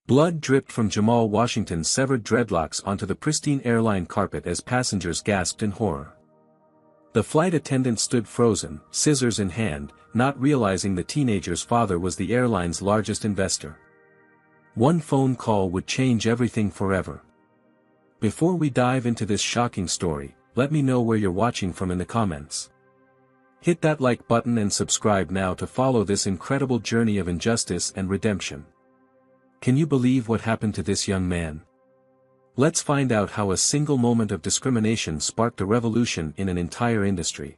Blood dripped from Jamal Washington's severed dreadlocks onto the pristine airline carpet as passengers gasped in horror. The flight attendant stood frozen, scissors in hand, not realizing the teenager's father was the airline's largest investor. One phone call would change everything forever. Before we dive into this shocking story, let me know where you're watching from in the comments. Hit that like button and subscribe now to follow this incredible journey of injustice and redemption. Can you believe what happened to this young man? Let's find out how a single moment of discrimination sparked a revolution in an entire industry.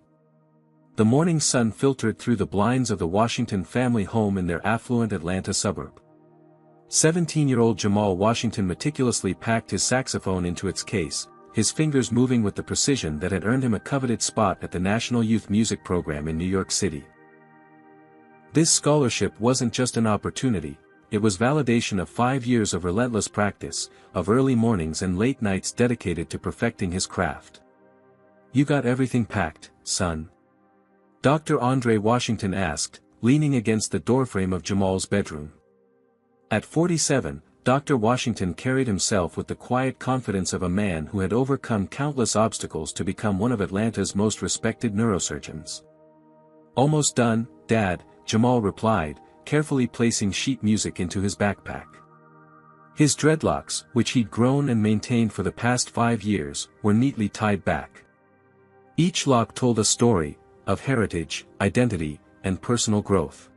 The morning sun filtered through the blinds of the Washington family home in their affluent Atlanta suburb. 17-year-old Jamal Washington meticulously packed his saxophone into its case, his fingers moving with the precision that had earned him a coveted spot at the National Youth Music Program in New York City. This scholarship wasn't just an opportunity, it was validation of 5 years of relentless practice, of early mornings and late nights dedicated to perfecting his craft. "You got everything packed, son?" Dr. Andre Washington asked, leaning against the doorframe of Jamal's bedroom. At 47, Dr. Washington carried himself with the quiet confidence of a man who had overcome countless obstacles to become one of Atlanta's most respected neurosurgeons. "Almost done, Dad," Jamal replied, carefully placing sheet music into his backpack. His dreadlocks, which he'd grown and maintained for the past 5 years, were neatly tied back. Each lock told a story, of heritage, identity, and personal growth.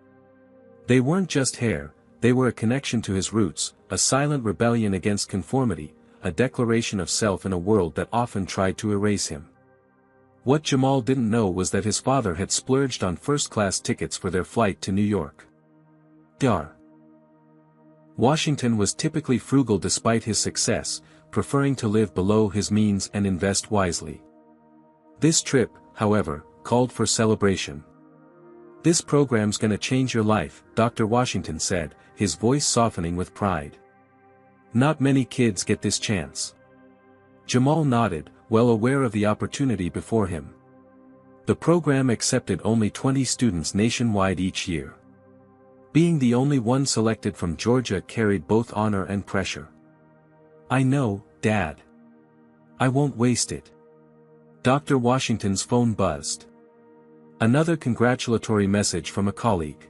They weren't just hair, they were a connection to his roots, a silent rebellion against conformity, a declaration of self in a world that often tried to erase him. What Jamal didn't know was that his father had splurged on first-class tickets for their flight to New York. Washington was typically frugal despite his success, preferring to live below his means and invest wisely. This trip, however, called for celebration. "This program's gonna change your life," Dr. Washington said, his voice softening with pride. "Not many kids get this chance." Jamal nodded, well aware of the opportunity before him. The program accepted only 20 students nationwide each year. Being the only one selected from Georgia carried both honor and pressure. "I know, Dad. I won't waste it." Dr. Washington's phone buzzed. Another congratulatory message from a colleague.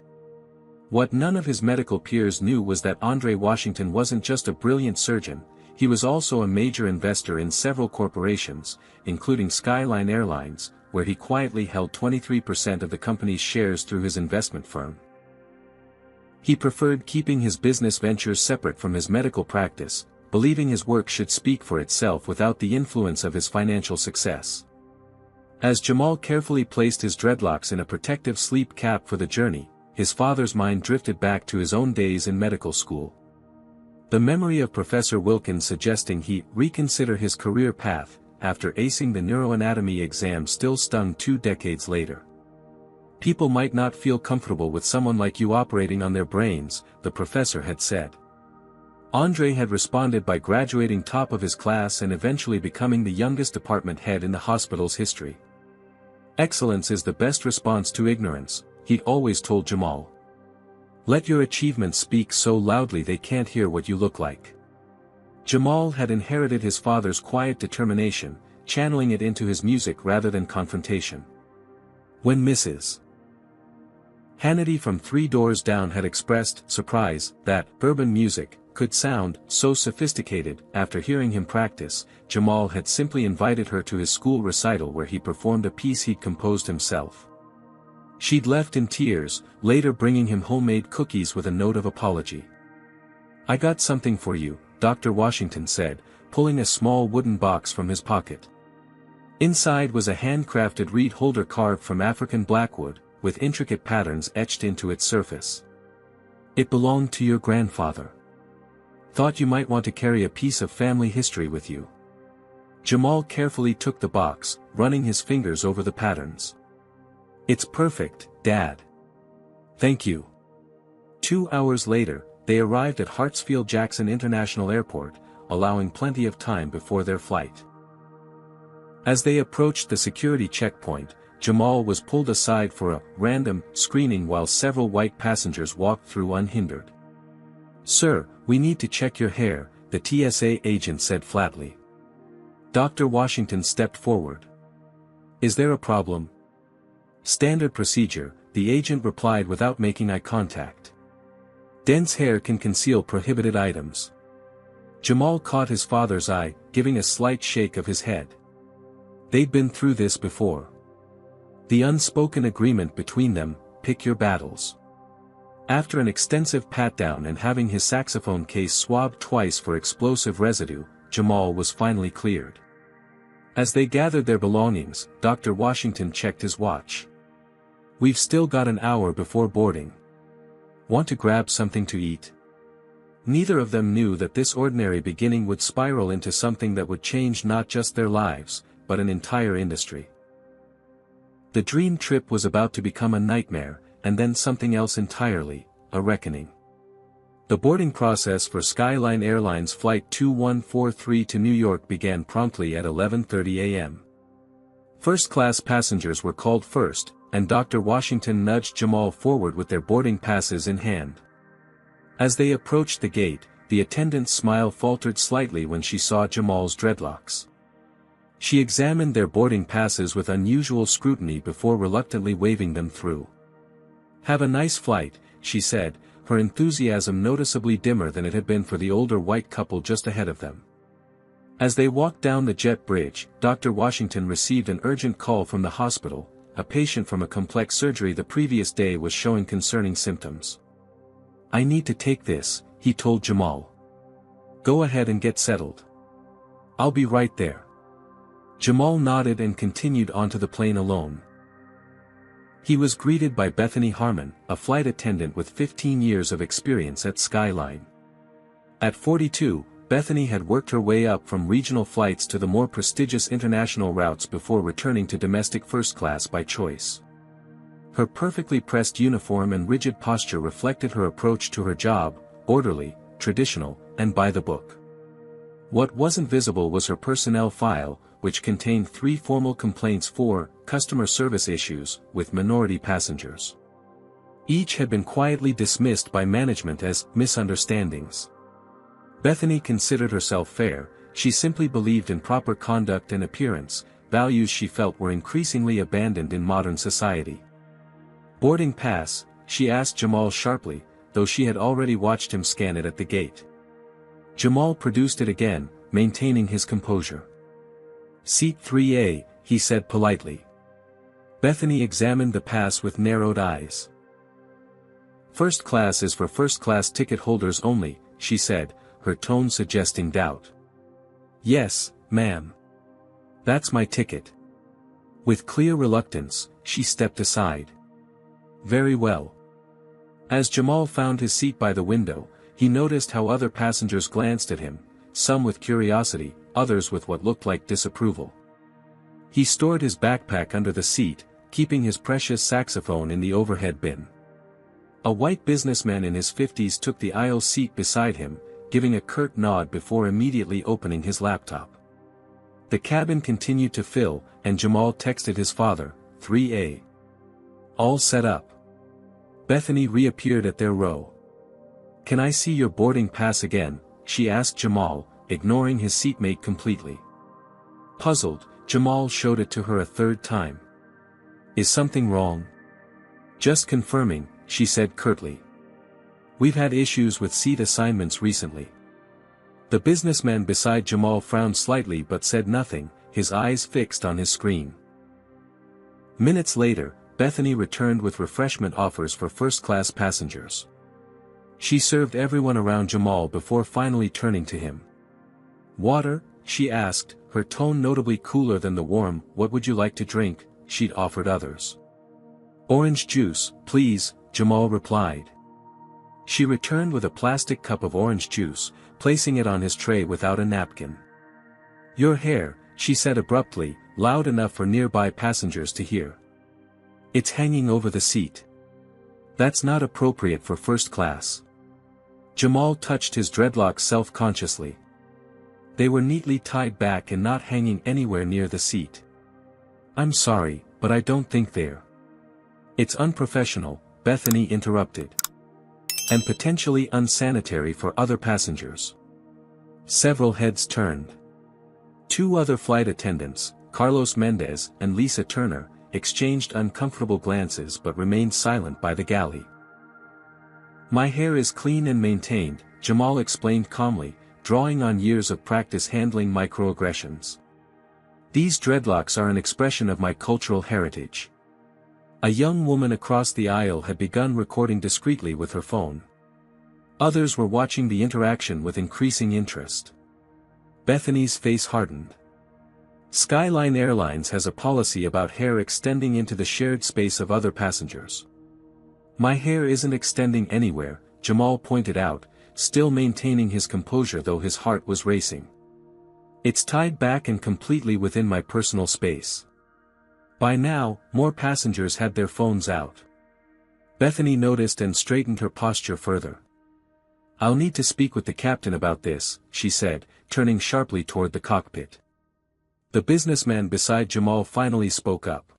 What none of his medical peers knew was that Andre Washington wasn't just a brilliant surgeon, he was also a major investor in several corporations, including Skyline Airlines, where he quietly held 23% of the company's shares through his investment firm. He preferred keeping his business ventures separate from his medical practice, believing his work should speak for itself without the influence of his financial success. As Jamal carefully placed his dreadlocks in a protective sleep cap for the journey, his father's mind drifted back to his own days in medical school. The memory of Professor Wilkins suggesting he reconsider his career path after acing the neuroanatomy exam still stung 2 decades later. "People might not feel comfortable with someone like you operating on their brains," the professor had said. Andre had responded by graduating top of his class and eventually becoming the youngest department head in the hospital's history. "Excellence is the best response to ignorance," he'd always told Jamal. "Let your achievements speak so loudly they can't hear what you look like." Jamal had inherited his father's quiet determination, channeling it into his music rather than confrontation. When Mrs. Hannity from 3 Doors Down had expressed surprise that urban music could sound so sophisticated, after hearing him practice, Jamal had simply invited her to his school recital where he performed a piece he'd composed himself. She'd left in tears, later bringing him homemade cookies with a note of apology. "I got something for you," Dr. Washington said, pulling a small wooden box from his pocket. Inside was a handcrafted reed holder carved from African blackwood, with intricate patterns etched into its surface. "It belonged to your grandfather. Thought you might want to carry a piece of family history with you." Jamal carefully took the box, running his fingers over the patterns. "It's perfect, Dad. Thank you." 2 hours later, they arrived at Hartsfield-Jackson International Airport, allowing plenty of time before their flight. As they approached the security checkpoint, Jamal was pulled aside for a random screening while several white passengers walked through unhindered. "Sir, "We need to check your hair," the TSA agent said flatly. Dr. Washington stepped forward. "Is there a problem?" "Standard procedure," the agent replied without making eye contact. "Dense hair can conceal prohibited items." Jamal caught his father's eye, giving a slight shake of his head. They'd been through this before. The unspoken agreement between them: pick your battles. After an extensive pat-down and having his saxophone case swabbed twice for explosive residue, Jamal was finally cleared. As they gathered their belongings, Dr. Washington checked his watch. "We've still got an hour before boarding. Want to grab something to eat?" Neither of them knew that this ordinary beginning would spiral into something that would change not just their lives, but an entire industry. The dream trip was about to become a nightmare, and then something else entirely: a reckoning. The boarding process for Skyline Airlines Flight 2143 to New York began promptly at 11:30 a.m. First-class passengers were called first, and Dr. Washington nudged Jamal forward with their boarding passes in hand. As they approached the gate, the attendant's smile faltered slightly when she saw Jamal's dreadlocks. She examined their boarding passes with unusual scrutiny before reluctantly waving them through. "Have a nice flight," she said, her enthusiasm noticeably dimmer than it had been for the older white couple just ahead of them. As they walked down the jet bridge, Dr. Washington received an urgent call from the hospital. A patient from a complex surgery the previous day was showing concerning symptoms. "I need to take this," he told Jamal. "Go ahead and get settled. I'll be right there." Jamal nodded and continued onto the plane alone. He was greeted by Bethany Harmon, a flight attendant with 15 years of experience at Skyline. At 42, Bethany had worked her way up from regional flights to the more prestigious international routes before returning to domestic first class by choice. Her perfectly pressed uniform and rigid posture reflected her approach to her job: orderly, traditional, and by the book. What wasn't visible was her personnel file, which contained 3 formal complaints for customer service issues with minority passengers. Each had been quietly dismissed by management as misunderstandings. Bethany considered herself fair. She simply believed in proper conduct and appearance, values she felt were increasingly abandoned in modern society. "Boarding pass?" she asked Jamal sharply, though she had already watched him scan it at the gate. Jamal produced it again, maintaining his composure. "Seat 3A, he said politely. Bethany examined the pass with narrowed eyes. "First class is for first-class ticket holders only," she said, her tone suggesting doubt. "Yes, ma'am. That's my ticket." With clear reluctance, she stepped aside. "Very well." As Jamal found his seat by the window, he noticed how other passengers glanced at him, some with curiosity, others with what looked like disapproval. He stored his backpack under the seat, keeping his precious saxophone in the overhead bin. A white businessman in his 50s took the aisle seat beside him, giving a curt nod before immediately opening his laptop. The cabin continued to fill, and Jamal texted his father, "3A. All set up." Bethany reappeared at their row. "Can I see your boarding pass again?" she asked Jamal, ignoring his seatmate completely. Puzzled, Jamal showed it to her a third time. "Is something wrong?" "Just confirming," she said curtly. "We've had issues with seat assignments recently." The businessman beside Jamal frowned slightly but said nothing, his eyes fixed on his screen. Minutes later, Bethany returned with refreshment offers for first-class passengers. She served everyone around Jamal before finally turning to him. "Water?" she asked, her tone notably cooler than the warm, "What would you like to drink?" she'd offered others. "Orange juice, please," Jamal replied. She returned with a plastic cup of orange juice, placing it on his tray without a napkin. "Your hair," she said abruptly, loud enough for nearby passengers to hear. "It's hanging over the seat. That's not appropriate for first class." Jamal touched his dreadlocks self-consciously. They were neatly tied back and not hanging anywhere near the seat. "I'm sorry, but I don't think they're." "It's unprofessional," Bethany interrupted. and potentially unsanitary for other passengers. Several heads turned. Two other flight attendants, Carlos Mendez and Lisa Turner, exchanged uncomfortable glances but remained silent by the galley. "My hair is clean and maintained," Jamal explained calmly, drawing on years of practice handling microaggressions. "These dreadlocks are an expression of my cultural heritage." A young woman across the aisle had begun recording discreetly with her phone. Others were watching the interaction with increasing interest. Bethany's face hardened. Skyline Airlines has a policy about hair extending into the shared space of other passengers. "My hair isn't extending anywhere," Jamal pointed out, still maintaining his composure though his heart was racing. "It's tied back and completely within my personal space." By now, more passengers had their phones out. Bethany noticed and straightened her posture further. "I'll need to speak with the captain about this," she said, turning sharply toward the cockpit. The businessman beside Jamal finally spoke up.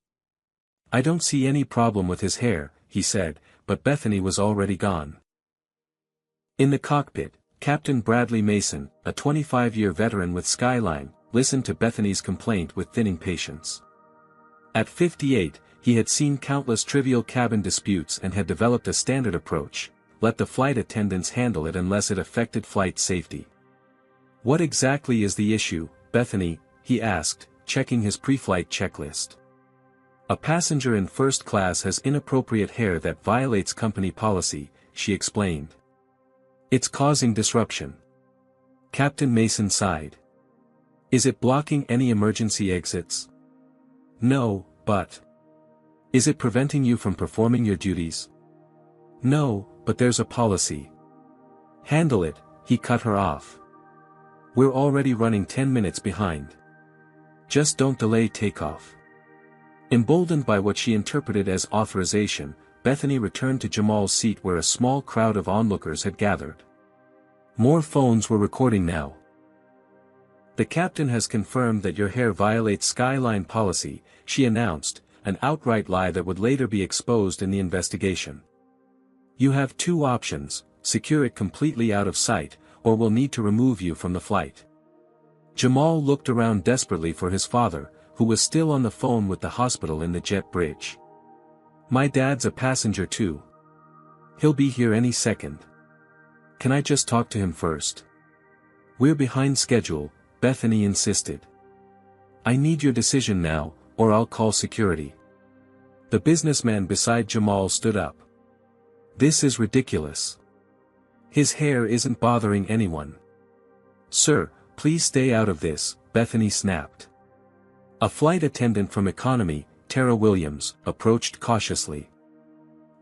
"I don't see any problem with his hair," he said, but Bethany was already gone. In the cockpit, Captain Bradley Mason, a 25-year veteran with Skyline, listened to Bethany's complaint with thinning patience. At 58, he had seen countless trivial cabin disputes and had developed a standard approach: let the flight attendants handle it unless it affected flight safety. "What exactly is the issue, Bethany?" he asked, checking his pre-flight checklist. "A passenger in first class has inappropriate hair that violates company policy," she explained. "It's causing disruption." Captain Mason sighed. "Is it blocking any emergency exits?" "No, but..." "Is it preventing you from performing your duties?" "No, but there's a policy." "Handle it," he cut her off. "We're already running 10 minutes behind. Just don't delay takeoff." Emboldened by what she interpreted as authorization, Bethany returned to Jamal's seat where a small crowd of onlookers had gathered. More phones were recording now. "The captain has confirmed that your hair violates Skyline policy," she announced, an outright lie that would later be exposed in the investigation. "You have two options: secure it completely out of sight, or we'll need to remove you from the flight." Jamal looked around desperately for his father, who was still on the phone with the hospital in the jet bridge. "My dad's a passenger too. He'll be here any second. Can I just talk to him first?" "We're behind schedule," Bethany insisted. "I need your decision now, or I'll call security." The businessman beside Jamal stood up. "This is ridiculous. His hair isn't bothering anyone." "Sir, please stay out of this," Bethany snapped. A flight attendant from economy, Tara Williams, approached cautiously.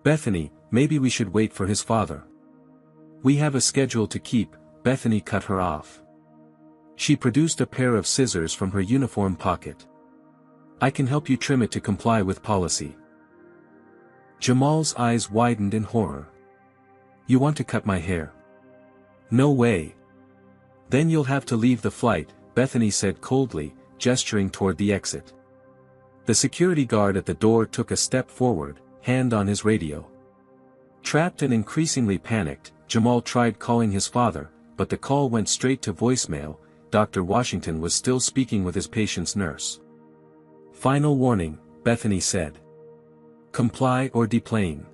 "Bethany, maybe we should wait for his father." "We have a schedule to keep," Bethany cut her off. She produced a pair of scissors from her uniform pocket. "I can help you trim it to comply with policy." Jamal's eyes widened in horror. "You want to cut my hair?" "No way." "Then you'll have to leave the flight," Bethany said coldly, gesturing toward the exit. The security guard at the door took a step forward, hand on his radio. Trapped and increasingly panicked, Jamal tried calling his father, but the call went straight to voicemail. Dr. Washington was still speaking with his patient's nurse. "Final warning," Bethany said. "Comply or deplane."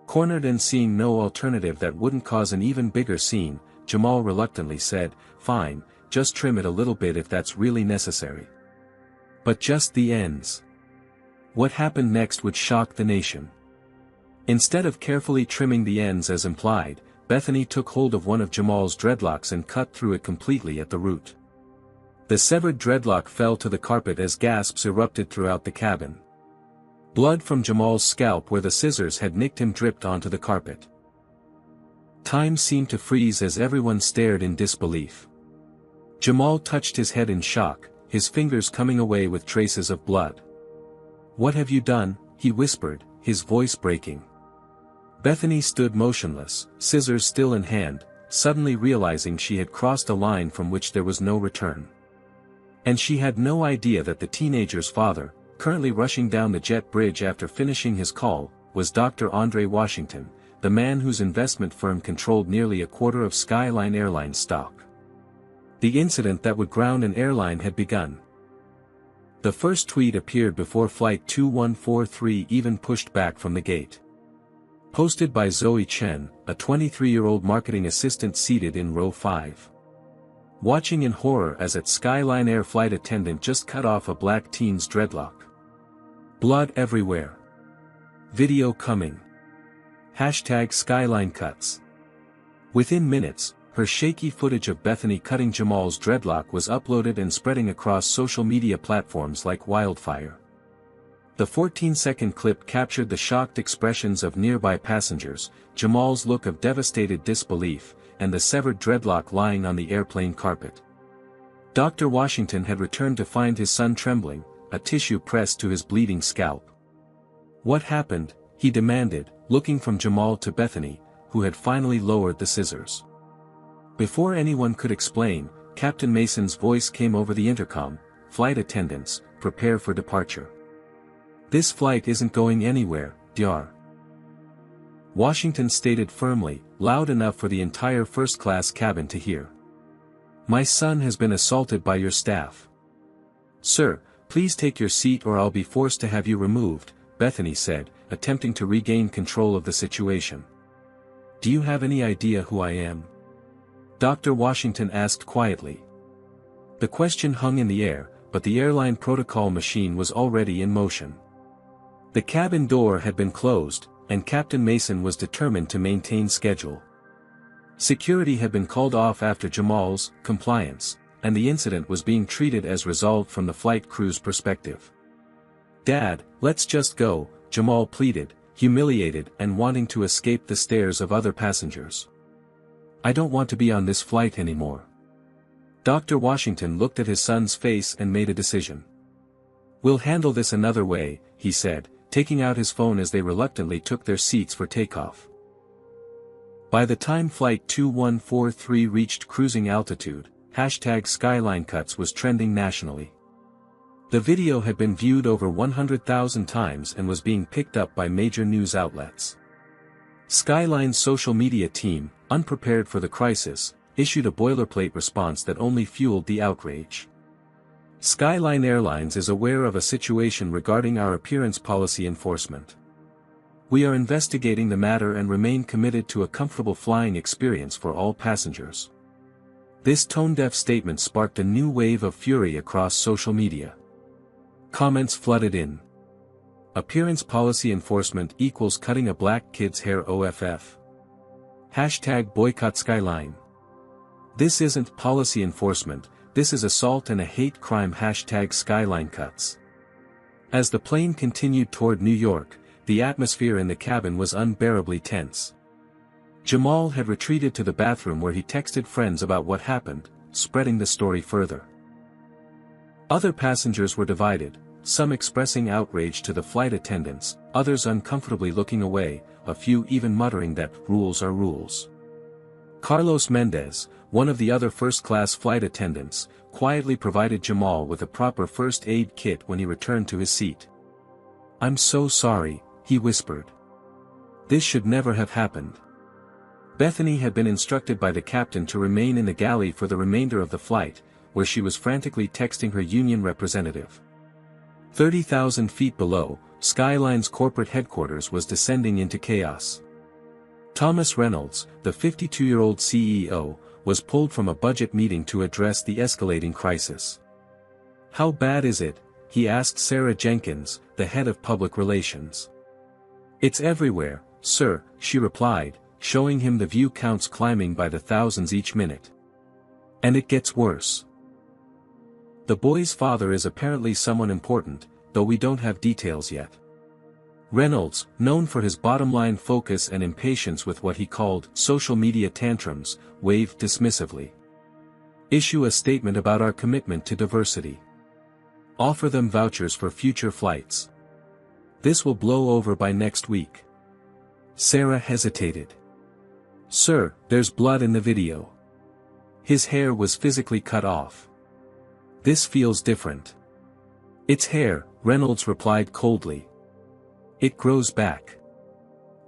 Cornered and seeing no alternative that wouldn't cause an even bigger scene, Jamal reluctantly said, "Fine, just trim it a little bit if that's really necessary." But just the ends. What happened next would shock the nation. Instead of carefully trimming the ends as implied, Bethany took hold of one of Jamal's dreadlocks and cut through it completely at the root. The severed dreadlock fell to the carpet as gasps erupted throughout the cabin. Blood from Jamal's scalp where the scissors had nicked him dripped onto the carpet. Time seemed to freeze as everyone stared in disbelief. Jamal touched his head in shock, his fingers coming away with traces of blood. "What have you done?" he whispered, his voice breaking. Bethany stood motionless, scissors still in hand, suddenly realizing she had crossed a line from which there was no return. And she had no idea that the teenager's father, currently rushing down the jet bridge after finishing his call, was Dr. Andre Washington, the man whose investment firm controlled nearly a quarter of Skyline Airline stock. The incident that would ground an airline had begun. The first tweet appeared before Flight 2143 even pushed back from the gate. Posted by Zoe Chen, a 23-year-old marketing assistant seated in row 5. Watching in horror as a Skyline Air flight attendant just cut off a black teen's dreadlock. Blood everywhere. Video coming. #Skyline cuts. Within minutes, her shaky footage of Bethany cutting Jamal's dreadlock was uploaded and spreading across social media platforms like wildfire. The 14-second clip captured the shocked expressions of nearby passengers, Jamal's look of devastated disbelief, and the severed dreadlock lying on the airplane carpet. Dr. Washington had returned to find his son trembling, a tissue pressed to his bleeding scalp. "What happened?" he demanded, looking from Jamal to Bethany, who had finally lowered the scissors. Before anyone could explain, Captain Mason's voice came over the intercom, "Flight attendants, prepare for departure. This flight isn't going anywhere, Dr." Washington stated firmly, loud enough for the entire first-class cabin to hear. "My son has been assaulted by your staff. Sir, please take your seat or I'll be forced to have you removed," Bethany said, attempting to regain control of the situation. "Do you have any idea who I am?" Dr. Washington asked quietly. The question hung in the air, but the airline protocol machine was already in motion. The cabin door had been closed, and Captain Mason was determined to maintain schedule. Security had been called off after Jamal's compliance, and the incident was being treated as resolved from the flight crew's perspective. "Dad, let's just go," Jamal pleaded, humiliated and wanting to escape the stares of other passengers. "I don't want to be on this flight anymore." Dr. Washington looked at his son's face and made a decision. "We'll handle this another way," he said, taking out his phone as they reluctantly took their seats for takeoff. By the time Flight 2143 reached cruising altitude, #SkylineCuts was trending nationally. The video had been viewed over 100,000 times and was being picked up by major news outlets. Skyline's social media team, unprepared for the crisis, issued a boilerplate response that only fueled the outrage. "Skyline Airlines is aware of a situation regarding our appearance policy enforcement. We are investigating the matter and remain committed to a comfortable flying experience for all passengers." This tone-deaf statement sparked a new wave of fury across social media. Comments flooded in. "Appearance policy enforcement equals cutting a black kid's hair OFF. #boycott Skyline. This isn't policy enforcement, this is assault and a hate crime. #SkylineCuts. As the plane continued toward New York, the atmosphere in the cabin was unbearably tense. Jamal had retreated to the bathroom where he texted friends about what happened, spreading the story further. Other passengers were divided, some expressing outrage to the flight attendants, others uncomfortably looking away, a few even muttering that rules are rules. Carlos Mendez, one of the other first-class flight attendants, quietly provided Jamal with a proper first aid kit when he returned to his seat. "I'm so sorry," he whispered. "This should never have happened." Bethany had been instructed by the captain to remain in the galley for the remainder of the flight, where she was frantically texting her union representative. 30,000 feet below, Skyline's corporate headquarters was descending into chaos. Thomas Reynolds, the 52-year-old CEO, was pulled from a budget meeting to address the escalating crisis. "How bad is it?" he asked Sarah Jenkins, the head of public relations. "It's everywhere, sir," she replied, showing him the view counts climbing by the thousands each minute. "And it gets worse. The boy's father is apparently someone important, though we don't have details yet." Reynolds, known for his bottom-line focus and impatience with what he called social media tantrums, waved dismissively. "Issue a statement about our commitment to diversity. Offer them vouchers for future flights. This will blow over by next week." Sarah hesitated. "Sir, there's blood in the video. His hair was physically cut off. This feels different." "It's hair," Reynolds replied coldly. "It grows back."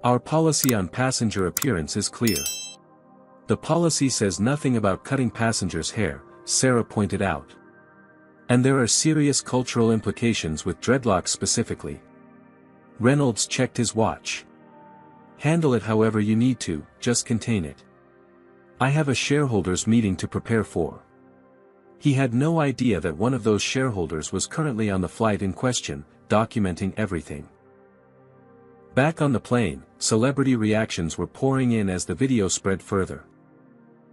Our policy on passenger appearance is clear. The policy says nothing about cutting passengers' hair, Sarah pointed out. And there are serious cultural implications with dreadlocks specifically. Reynolds checked his watch. Handle it however you need to, just contain it. I have a shareholders meeting to prepare for. He had no idea that one of those shareholders was currently on the flight in question, documenting everything. Back on the plane, celebrity reactions were pouring in as the video spread further.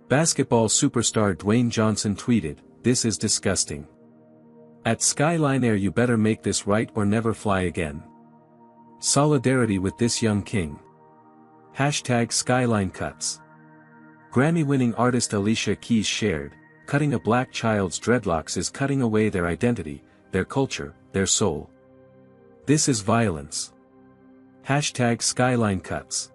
Basketball superstar Dwayne Johnson tweeted, "This is disgusting. At Skyline Air, you better make this right or never fly again. Solidarity with this young king. Hashtag Skyline Cuts." Grammy-winning artist Alicia Keys shared, "Cutting a black child's dreadlocks is cutting away their identity, their culture, their soul. This is violence. Hashtag Skyline Cuts."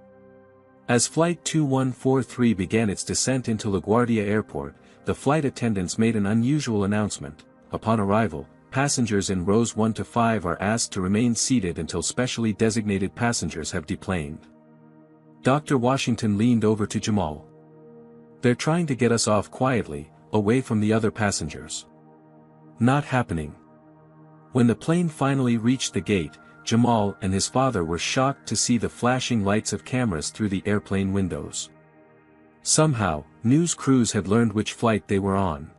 As Flight 2143 began its descent into LaGuardia Airport, the flight attendants made an unusual announcement. Upon arrival, passengers in rows 1 to 5 are asked to remain seated until specially designated passengers have deplaned. Dr. Washington leaned over to Jamal. "They're trying to get us off quietly, away from the other passengers." Not happening. When the plane finally reached the gate, Jamal and his father were shocked to see the flashing lights of cameras through the airplane windows. Somehow, news crews had learned which flight they were on.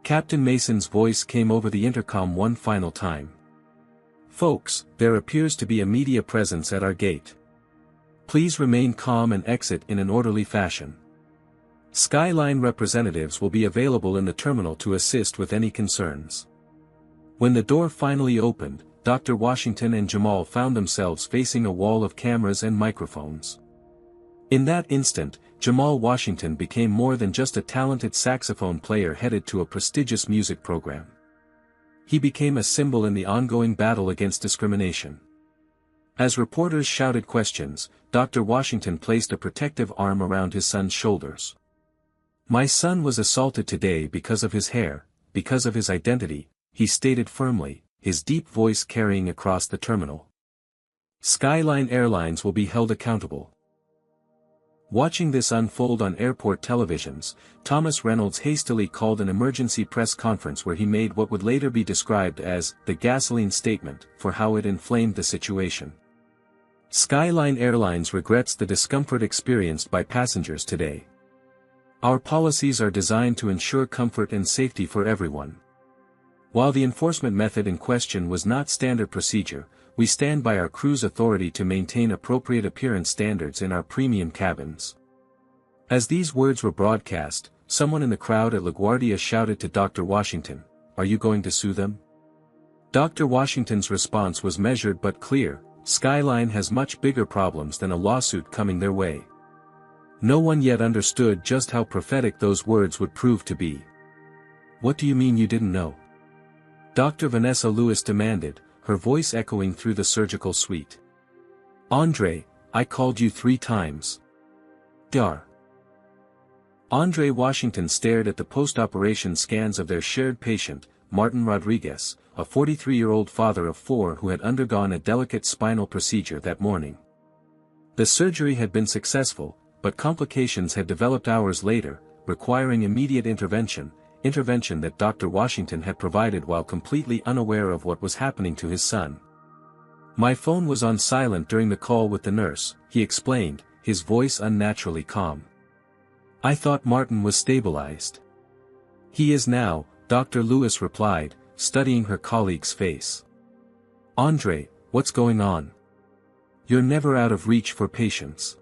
Captain Mason's voice came over the intercom one final time. "Folks, there appears to be a media presence at our gate. Please remain calm and exit in an orderly fashion. Skyline representatives will be available in the terminal to assist with any concerns." When the door finally opened, Dr. Washington and Jamal found themselves facing a wall of cameras and microphones. In that instant, Jamal Washington became more than just a talented saxophone player headed to a prestigious music program. He became a symbol in the ongoing battle against discrimination. As reporters shouted questions, Dr. Washington placed a protective arm around his son's shoulders. "My son was assaulted today because of his hair, because of his identity," he stated firmly, his deep voice carrying across the terminal. "Skyline Airlines will be held accountable." Watching this unfold on airport televisions, Thomas Reynolds hastily called an emergency press conference where he made what would later be described as the gasoline statement for how it inflamed the situation. Skyline Airlines regrets the discomfort experienced by passengers today. "Our policies are designed to ensure comfort and safety for everyone. While the enforcement method in question was not standard procedure, we stand by our crew's authority to maintain appropriate appearance standards in our premium cabins." As these words were broadcast, someone in the crowd at LaGuardia shouted to Dr. Washington, "Are you going to sue them?" Dr. Washington's response was measured but clear: Skyline has much bigger problems than a lawsuit coming their way. No one yet understood just how prophetic those words would prove to be. "What do you mean you didn't know?" Dr. Vanessa Lewis demanded, her voice echoing through the surgical suite. "Andre, I called you 3 times. Dar." Andre Washington stared at the post-operation scans of their shared patient, Martin Rodriguez, a 43-year-old father of 4 who had undergone a delicate spinal procedure that morning. The surgery had been successful, but complications had developed hours later, requiring immediate intervention that Dr. Washington had provided while completely unaware of what was happening to his son. "My phone was on silent during the call with the nurse," he explained, his voice unnaturally calm. "I thought Martin was stabilized." "He is now," Dr. Lewis replied, studying her colleague's face. "Andre, what's going on? You're never out of reach for patients."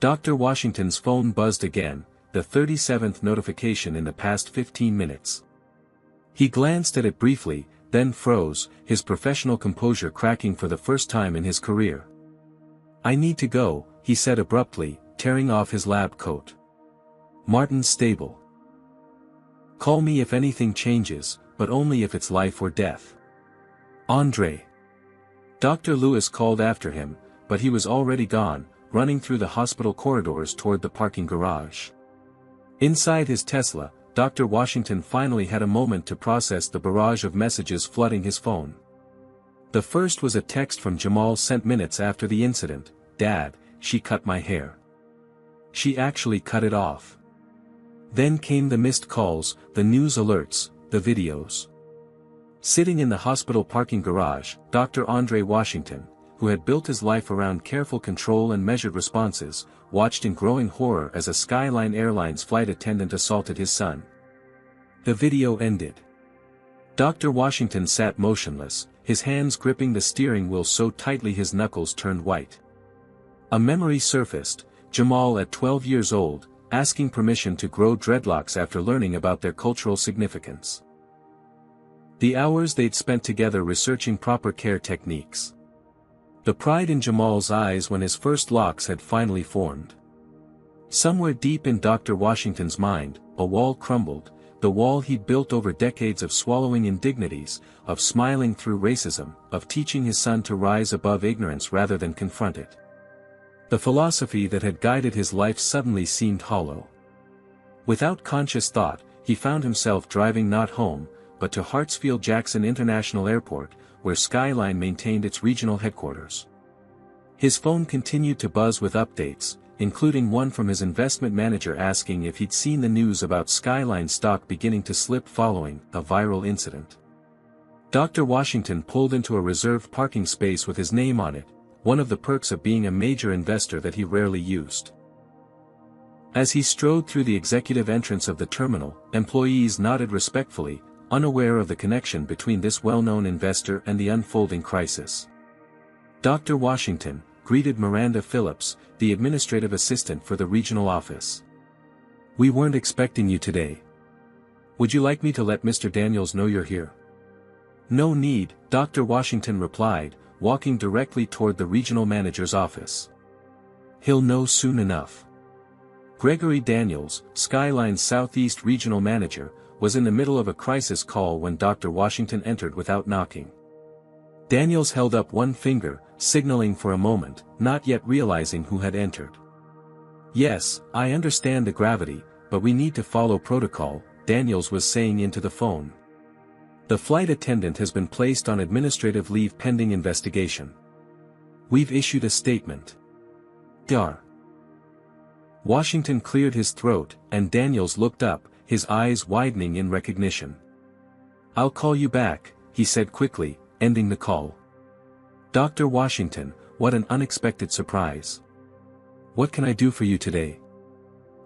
Dr. Washington's phone buzzed again, the 37th notification in the past 15 minutes. He glanced at it briefly, then froze, his professional composure cracking for the first time in his career. "I need to go," he said abruptly, tearing off his lab coat. "Martin's stable. Call me if anything changes, but only if it's life or death. Andre." Dr. Lewis called after him, but he was already gone, running through the hospital corridors toward the parking garage. Inside his Tesla, Dr. Washington finally had a moment to process the barrage of messages flooding his phone. The first was a text from Jamal sent minutes after the incident. "Dad, she cut my hair. She actually cut it off." Then came the missed calls, the news alerts, the videos. Sitting in the hospital parking garage, Dr. Andre Washington, who had built his life around careful control and measured responses, watched in growing horror as a Skyline Airlines flight attendant assaulted his son. The video ended. Dr. Washington sat motionless, his hands gripping the steering wheel so tightly his knuckles turned white. A memory surfaced, Jamal at 12 years old, asking permission to grow dreadlocks after learning about their cultural significance. The hours they'd spent together researching proper care techniques. The pride in Jamal's eyes when his first locks had finally formed. Somewhere deep in Dr. Washington's mind, a wall crumbled, the wall he'd built over decades of swallowing indignities, of smiling through racism, of teaching his son to rise above ignorance rather than confront it. The philosophy that had guided his life suddenly seemed hollow. Without conscious thought, he found himself driving not home, but to Hartsfield-Jackson International Airport, where Skyline maintained its regional headquarters. His phone continued to buzz with updates, including one from his investment manager asking if he'd seen the news about Skyline stock beginning to slip following a viral incident. Dr. Washington pulled into a reserved parking space with his name on it, one of the perks of being a major investor that he rarely used. As he strode through the executive entrance of the terminal, employees nodded respectfully, unaware of the connection between this well-known investor and the unfolding crisis. Dr. Washington greeted Miranda Phillips, the administrative assistant for the regional office. "We weren't expecting you today. Would you like me to let Mr. Daniels know you're here?" "No need," Dr. Washington replied, walking directly toward the regional manager's office. "He'll know soon enough." Gregory Daniels, Skyline's Southeast Regional Manager, was in the middle of a crisis call when Dr. Washington entered without knocking. Daniels held up one finger, signaling for a moment, not yet realizing who had entered. "Yes, I understand the gravity, but we need to follow protocol," Daniels was saying into the phone. "The flight attendant has been placed on administrative leave pending investigation. We've issued a statement." "Dar." Washington cleared his throat, and Daniels looked up, his eyes widening in recognition. "I'll call you back," he said quickly, ending the call. "Dr. Washington, what an unexpected surprise. What can I do for you today?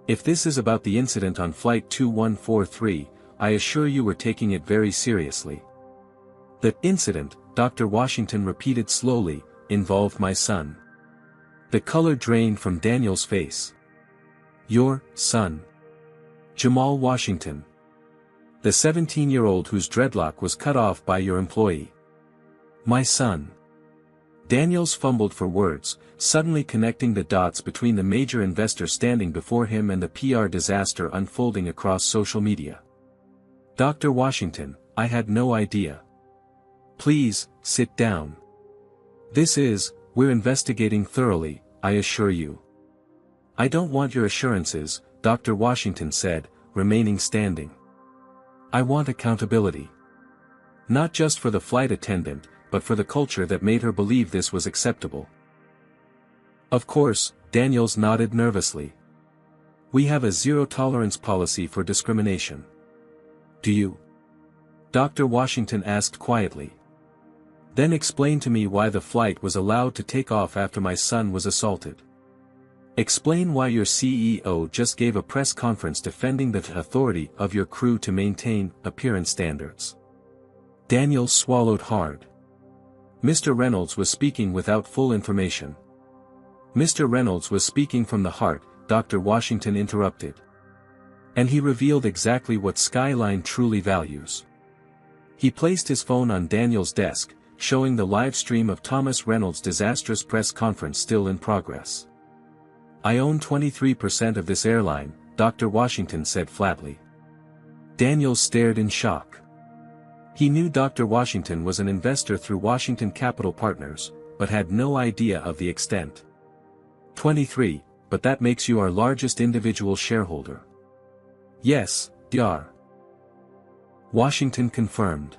If this is about the incident on Flight 2143, I assure you we're taking it very seriously." "The incident," Dr. Washington repeated slowly, "involved my son." The color drained from Daniel's face. "Your son? Jamal Washington? The 17-year-old whose dreadlock was cut off by your employee?" "My son." Daniels fumbled for words, suddenly connecting the dots between the major investor standing before him and the PR disaster unfolding across social media. "Dr. Washington, I had no idea." "Please, sit down. We're investigating thoroughly, I assure you." "I don't want your assurances," Dr. Washington said, remaining standing. "I want accountability. Not just for the flight attendant, but for the culture that made her believe this was acceptable." "Of course," Daniels nodded nervously. "We have a zero-tolerance policy for discrimination." "Do you?" Dr. Washington asked quietly. "Then explain to me why the flight was allowed to take off after my son was assaulted. Explain why your CEO just gave a press conference defending the authority of your crew to maintain appearance standards." Daniels swallowed hard. Mr. Reynolds was speaking without full information. "Mr. Reynolds was speaking from the heart," Dr. Washington interrupted. "And he revealed exactly what Skyline truly values." He placed his phone on Daniel's desk, showing the live stream of Thomas Reynolds' disastrous press conference still in progress. "I own 23% of this airline," Dr. Washington said flatly. Daniels stared in shock. He knew Dr. Washington was an investor through Washington Capital Partners, but had no idea of the extent. 23, but that makes you our largest individual shareholder." "Yes, Dr. Washington confirmed."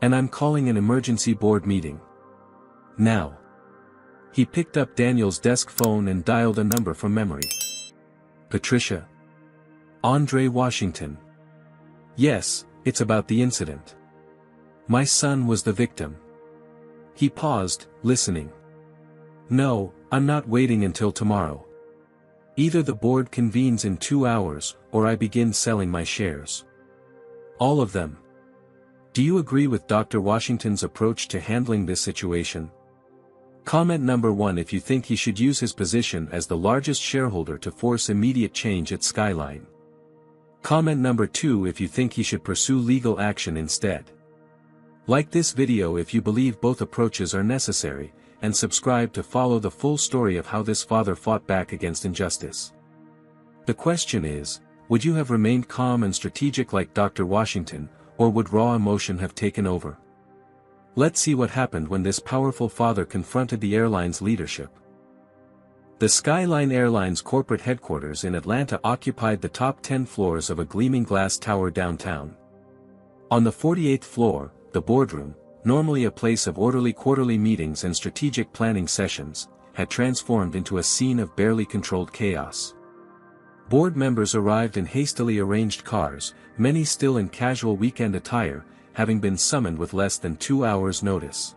And I'm calling an emergency board meeting. Now. He picked up Daniel's desk phone and dialed a number from memory. Patricia. Andre Washington. Yes, it's about the incident. My son was the victim. He paused, listening. No, I'm not waiting until tomorrow. Either the board convenes in 2 hours, or I begin selling my shares. All of them. Do you agree with Dr. Washington's approach to handling this situation? Comment number 1 if you think he should use his position as the largest shareholder to force immediate change at Skyline. Comment number 2 if you think he should pursue legal action instead. Like this video if you believe both approaches are necessary, and subscribe to follow the full story of how this father fought back against injustice. The question is, would you have remained calm and strategic like Dr. Washington, or would raw emotion have taken over? Let's see what happened when this powerful father confronted the airline's leadership. The Skyline Airlines corporate headquarters in Atlanta occupied the top 10 floors of a gleaming glass tower downtown. On the 48th floor, the boardroom, normally a place of orderly quarterly meetings and strategic planning sessions, had transformed into a scene of barely controlled chaos. Board members arrived in hastily arranged cars, many still in casual weekend attire, having been summoned with less than 2 hours' notice.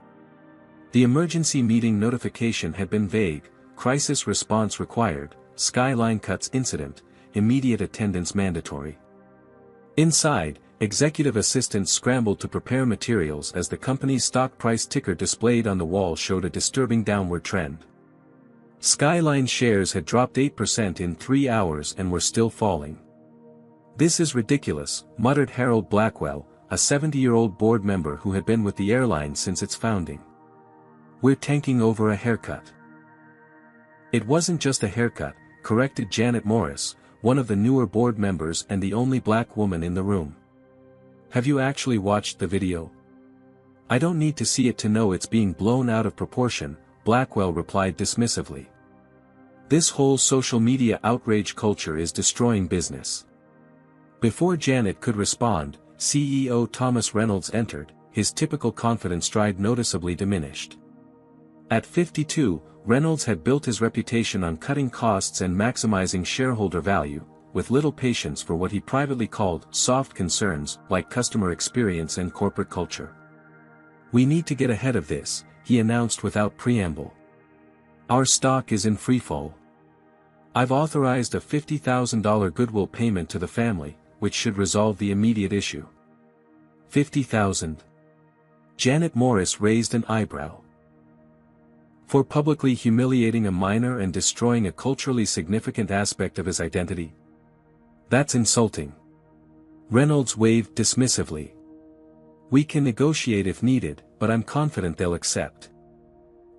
The emergency meeting notification had been vague: crisis response required, Skyline cuts incident, immediate attendance mandatory. Inside, executive assistants scrambled to prepare materials as the company's stock price ticker displayed on the wall showed a disturbing downward trend. Skyline shares had dropped 8% in 3 hours and were still falling. "This is ridiculous," muttered Harold Blackwell, a 70-year-old board member who had been with the airline since its founding. "We're tanking over a haircut." "It wasn't just a haircut," corrected Janet Morris, one of the newer board members and the only black woman in the room. "Have you actually watched the video?" "I don't need to see it to know it's being blown out of proportion," Blackwell replied dismissively. "This whole social media outrage culture is destroying business." Before Janet could respond, CEO Thomas Reynolds entered, his typical confident stride noticeably diminished. At 52, Reynolds had built his reputation on cutting costs and maximizing shareholder value, with little patience for what he privately called soft concerns like customer experience and corporate culture. "We need to get ahead of this," he announced without preamble. "Our stock is in freefall. I've authorized a $50,000 goodwill payment to the family, which should resolve the immediate issue." $50,000. Janet Morris raised an eyebrow. "For publicly humiliating a minor and destroying a culturally significant aspect of his identity? That's insulting." Reynolds waved dismissively. "We can negotiate if needed, but I'm confident they'll accept.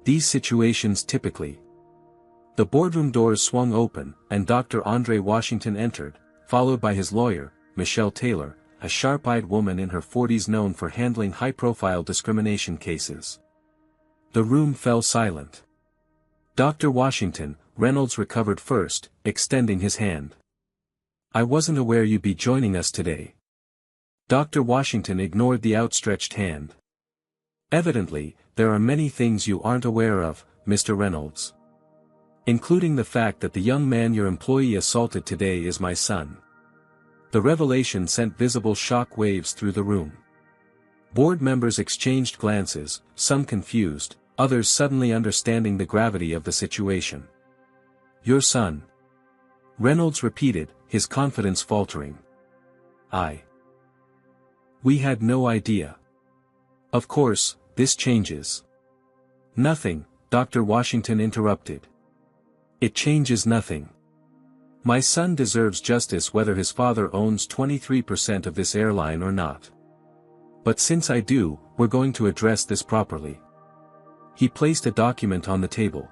These situations typically..." The boardroom doors swung open, and Dr. Andre Washington entered, followed by his lawyer, Michelle Taylor, a sharp-eyed woman in her 40s known for handling high-profile discrimination cases. The room fell silent. "Dr. Washington," Reynolds recovered first, extending his hand. "I wasn't aware you'd be joining us today." Dr. Washington ignored the outstretched hand. "Evidently, there are many things you aren't aware of, Mr. Reynolds. Including the fact that the young man your employee assaulted today is my son." The revelation sent visible shock waves through the room. Board members exchanged glances, some confused, others suddenly understanding the gravity of the situation. "Your son?" Reynolds repeated, his confidence faltering. "We had no idea." "Of course, this changes." "Nothing," Dr. Washington interrupted. "It changes nothing. My son deserves justice whether his father owns 23% of this airline or not. But since I do, we're going to address this properly." He placed a document on the table.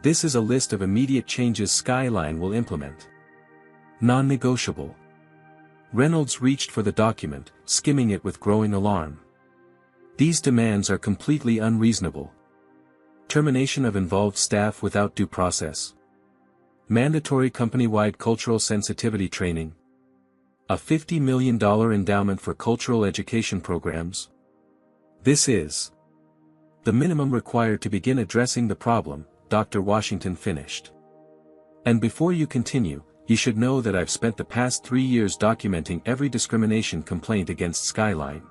"This is a list of immediate changes Skyline will implement. Non-negotiable." Reynolds reached for the document, skimming it with growing alarm. "These demands are completely unreasonable. Termination of involved staff without due process. Mandatory company-wide cultural sensitivity training. A $50 million endowment for cultural education programs. This is the minimum required to begin addressing the problem, Dr. Washington finished. And before you continue, you should know that I've spent the past 3 years documenting every discrimination complaint against Skyline.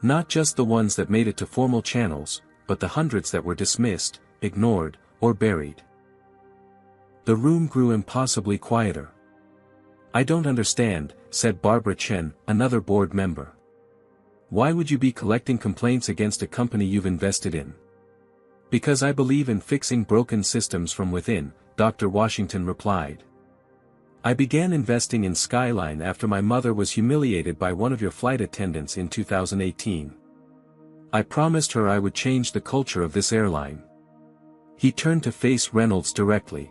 Not just the ones that made it to formal channels, but the hundreds that were dismissed, ignored, or buried. The room grew impossibly quieter. I don't understand, said Barbara Chen, another board member. Why would you be collecting complaints against a company you've invested in? Because I believe in fixing broken systems from within, Dr. Washington replied. I began investing in Skyline after my mother was humiliated by one of your flight attendants in 2018. I promised her I would change the culture of this airline. He turned to face Reynolds directly.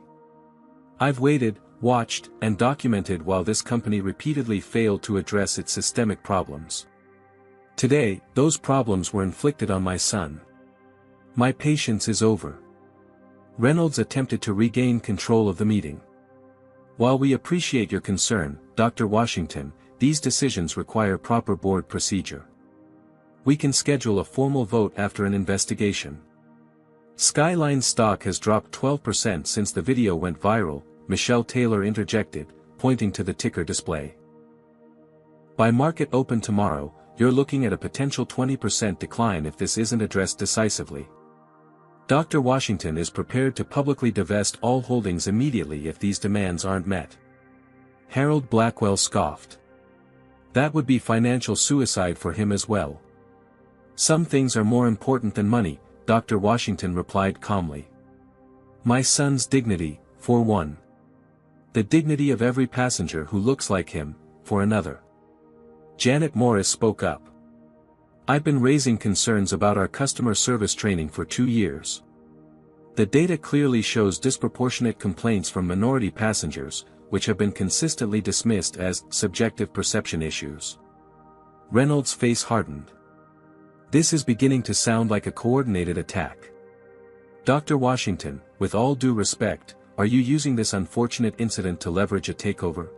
I've waited, watched, and documented while this company repeatedly failed to address its systemic problems. Today, those problems were inflicted on my son. My patience is over. Reynolds attempted to regain control of the meeting. While we appreciate your concern, Dr. Washington, these decisions require proper board procedure. We can schedule a formal vote after an investigation. Skyline stock has dropped 12% since the video went viral, Michelle Taylor interjected, pointing to the ticker display. By market open tomorrow, you're looking at a potential 20% decline if this isn't addressed decisively. Dr. Washington is prepared to publicly divest all holdings immediately if these demands aren't met. Harold Blackwell scoffed. That would be financial suicide for him as well. Some things are more important than money, Dr. Washington replied calmly. My son's dignity, for one. The dignity of every passenger who looks like him, for another. Janet Morris spoke up. I've been raising concerns about our customer service training for 2 years. The data clearly shows disproportionate complaints from minority passengers, which have been consistently dismissed as subjective perception issues. Reynolds' face hardened. This is beginning to sound like a coordinated attack. Dr. Washington, with all due respect, are you using this unfortunate incident to leverage a takeover?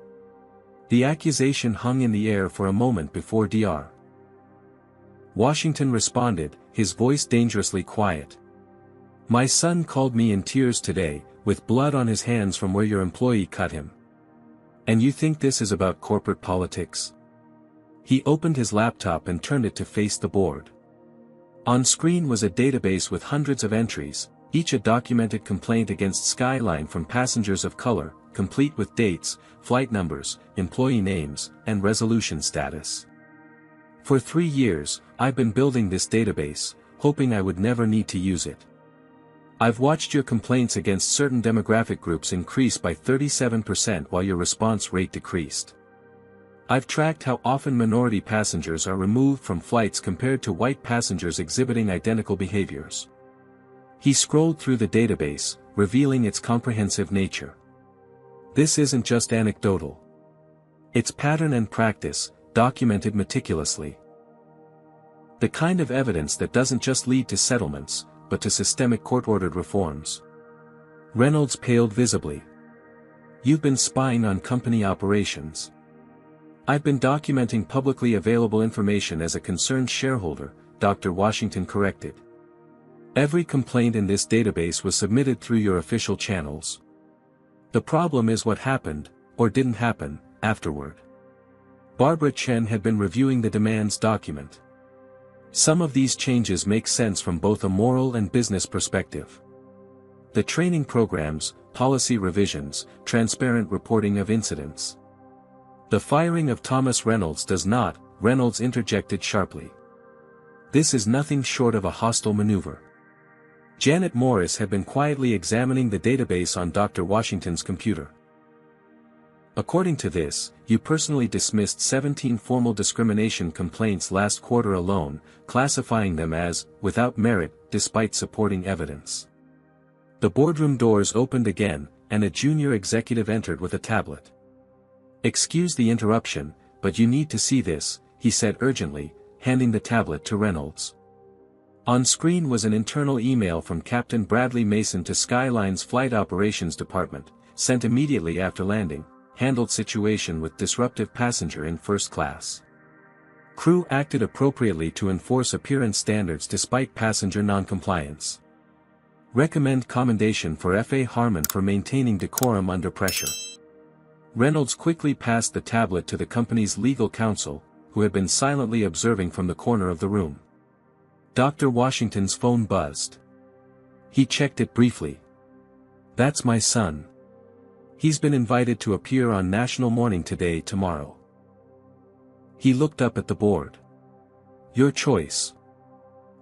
The accusation hung in the air for a moment before Dr. Washington responded, his voice dangerously quiet. My son called me in tears today, with blood on his hands from where your employee cut him. And you think this is about corporate politics? He opened his laptop and turned it to face the board. On screen was a database with hundreds of entries, each a documented complaint against Skyline from passengers of color, complete with dates, flight numbers, employee names, and resolution status. For 3 years, I've been building this database, hoping I would never need to use it. I've watched your complaints against certain demographic groups increase by 37% while your response rate decreased. I've tracked how often minority passengers are removed from flights compared to white passengers exhibiting identical behaviors. He scrolled through the database, revealing its comprehensive nature. This isn't just anecdotal. It's pattern and practice, documented meticulously. The kind of evidence that doesn't just lead to settlements, but to systemic court-ordered reforms. Reynolds paled visibly. You've been spying on company operations. I've been documenting publicly available information as a concerned shareholder, Dr. Washington corrected. Every complaint in this database was submitted through your official channels. The problem is what happened, or didn't happen, afterward. Barbara Chen had been reviewing the demands document. Some of these changes make sense from both a moral and business perspective. The training programs, policy revisions, transparent reporting of incidents. The firing of Thomas Reynolds does not, Reynolds interjected sharply. This is nothing short of a hostile maneuver. Janet Morris had been quietly examining the database on Dr. Washington's computer. According to this, you personally dismissed 17 formal discrimination complaints last quarter alone, classifying them as, without merit, despite supporting evidence. The boardroom doors opened again, and a junior executive entered with a tablet. Excuse the interruption, but you need to see this, he said urgently, handing the tablet to Reynolds. On screen was an internal email from Captain Bradley Mason to Skyline's Flight Operations Department, sent immediately after landing. Handled situation with disruptive passenger in first class. Crew acted appropriately to enforce appearance standards despite passenger noncompliance. Recommend commendation for F.A. Harmon for maintaining decorum under pressure. Reynolds quickly passed the tablet to the company's legal counsel, who had been silently observing from the corner of the room. Dr. Washington's phone buzzed. He checked it briefly. "That's my son. He's been invited to appear on National Morning Today tomorrow." He looked up at the board. "Your choice.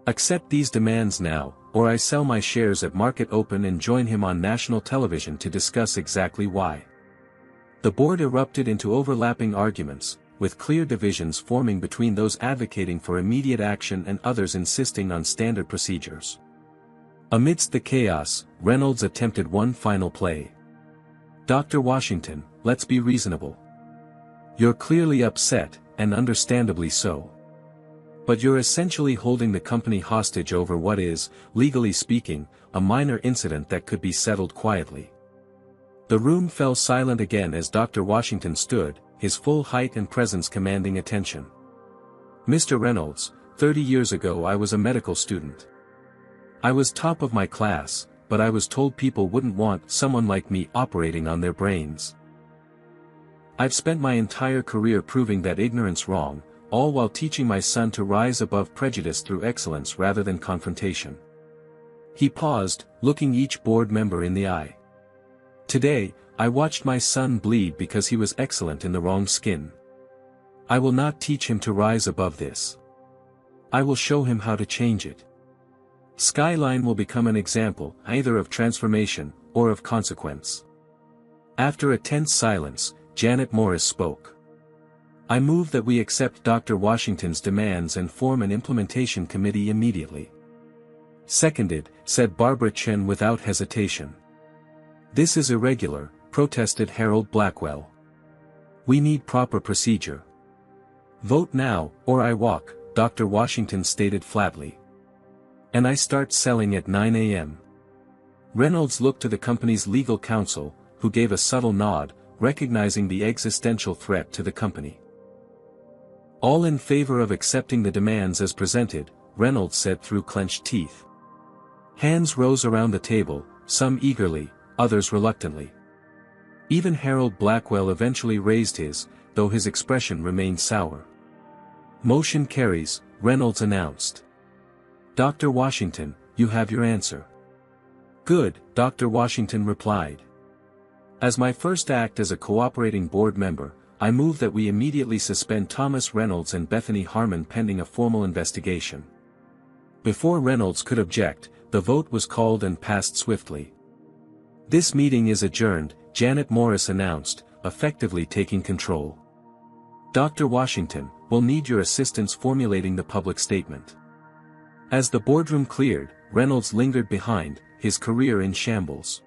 Accept these demands now, or I sell my shares at market open and join him on national television to discuss exactly why." The board erupted into overlapping arguments, with clear divisions forming between those advocating for immediate action and others insisting on standard procedures. Amidst the chaos, Reynolds attempted one final play. "Dr. Washington, let's be reasonable. You're clearly upset, and understandably so. But you're essentially holding the company hostage over what is, legally speaking, a minor incident that could be settled quietly." The room fell silent again as Dr. Washington stood, his full height and presence commanding attention. "Mr. Reynolds, 30 years ago I was a medical student. I was top of my class, but I was told people wouldn't want someone like me operating on their brains. I've spent my entire career proving that ignorance wrong, all while teaching my son to rise above prejudice through excellence rather than confrontation." He paused, looking each board member in the eye. "Today, I watched my son bleed because he was excellent in the wrong skin. I will not teach him to rise above this. I will show him how to change it. Skyline will become an example either of transformation, or of consequence." After a tense silence, Janet Morris spoke. "I move that we accept Dr. Washington's demands and form an implementation committee immediately." "Seconded," said Barbara Chen without hesitation. "This is irregular," protested Harold Blackwell. "We need proper procedure." "Vote now, or I walk," Dr. Washington stated flatly. "And I start selling at 9 a.m. Reynolds looked to the company's legal counsel, who gave a subtle nod, recognizing the existential threat to the company. "All in favor of accepting the demands as presented," Reynolds said through clenched teeth. Hands rose around the table, some eagerly, others reluctantly. Even Harold Blackwell eventually raised his, though his expression remained sour. "Motion carries," Reynolds announced. "Dr. Washington, you have your answer." "Good," Dr. Washington replied. "As my first act as a cooperating board member, I move that we immediately suspend Thomas Reynolds and Bethany Harmon pending a formal investigation." Before Reynolds could object, the vote was called and passed swiftly. "This meeting is adjourned," Janet Morris announced, effectively taking control. "Dr. Washington, we'll need your assistance formulating the public statement." As the boardroom cleared, Reynolds lingered behind, his career in shambles.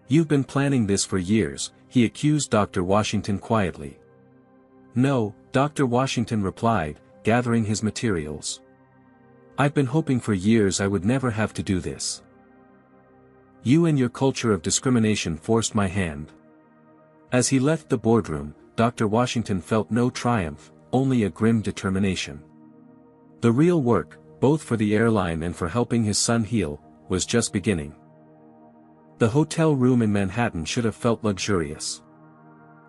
"You've been planning this for years," he accused Dr. Washington quietly. "No," Dr. Washington replied, gathering his materials. "I've been hoping for years I would never have to do this. You and your culture of discrimination forced my hand." As he left the boardroom, Dr. Washington felt no triumph, only a grim determination. The real work, both for the airline and for helping his son heal, was just beginning. The hotel room in Manhattan should have felt luxurious.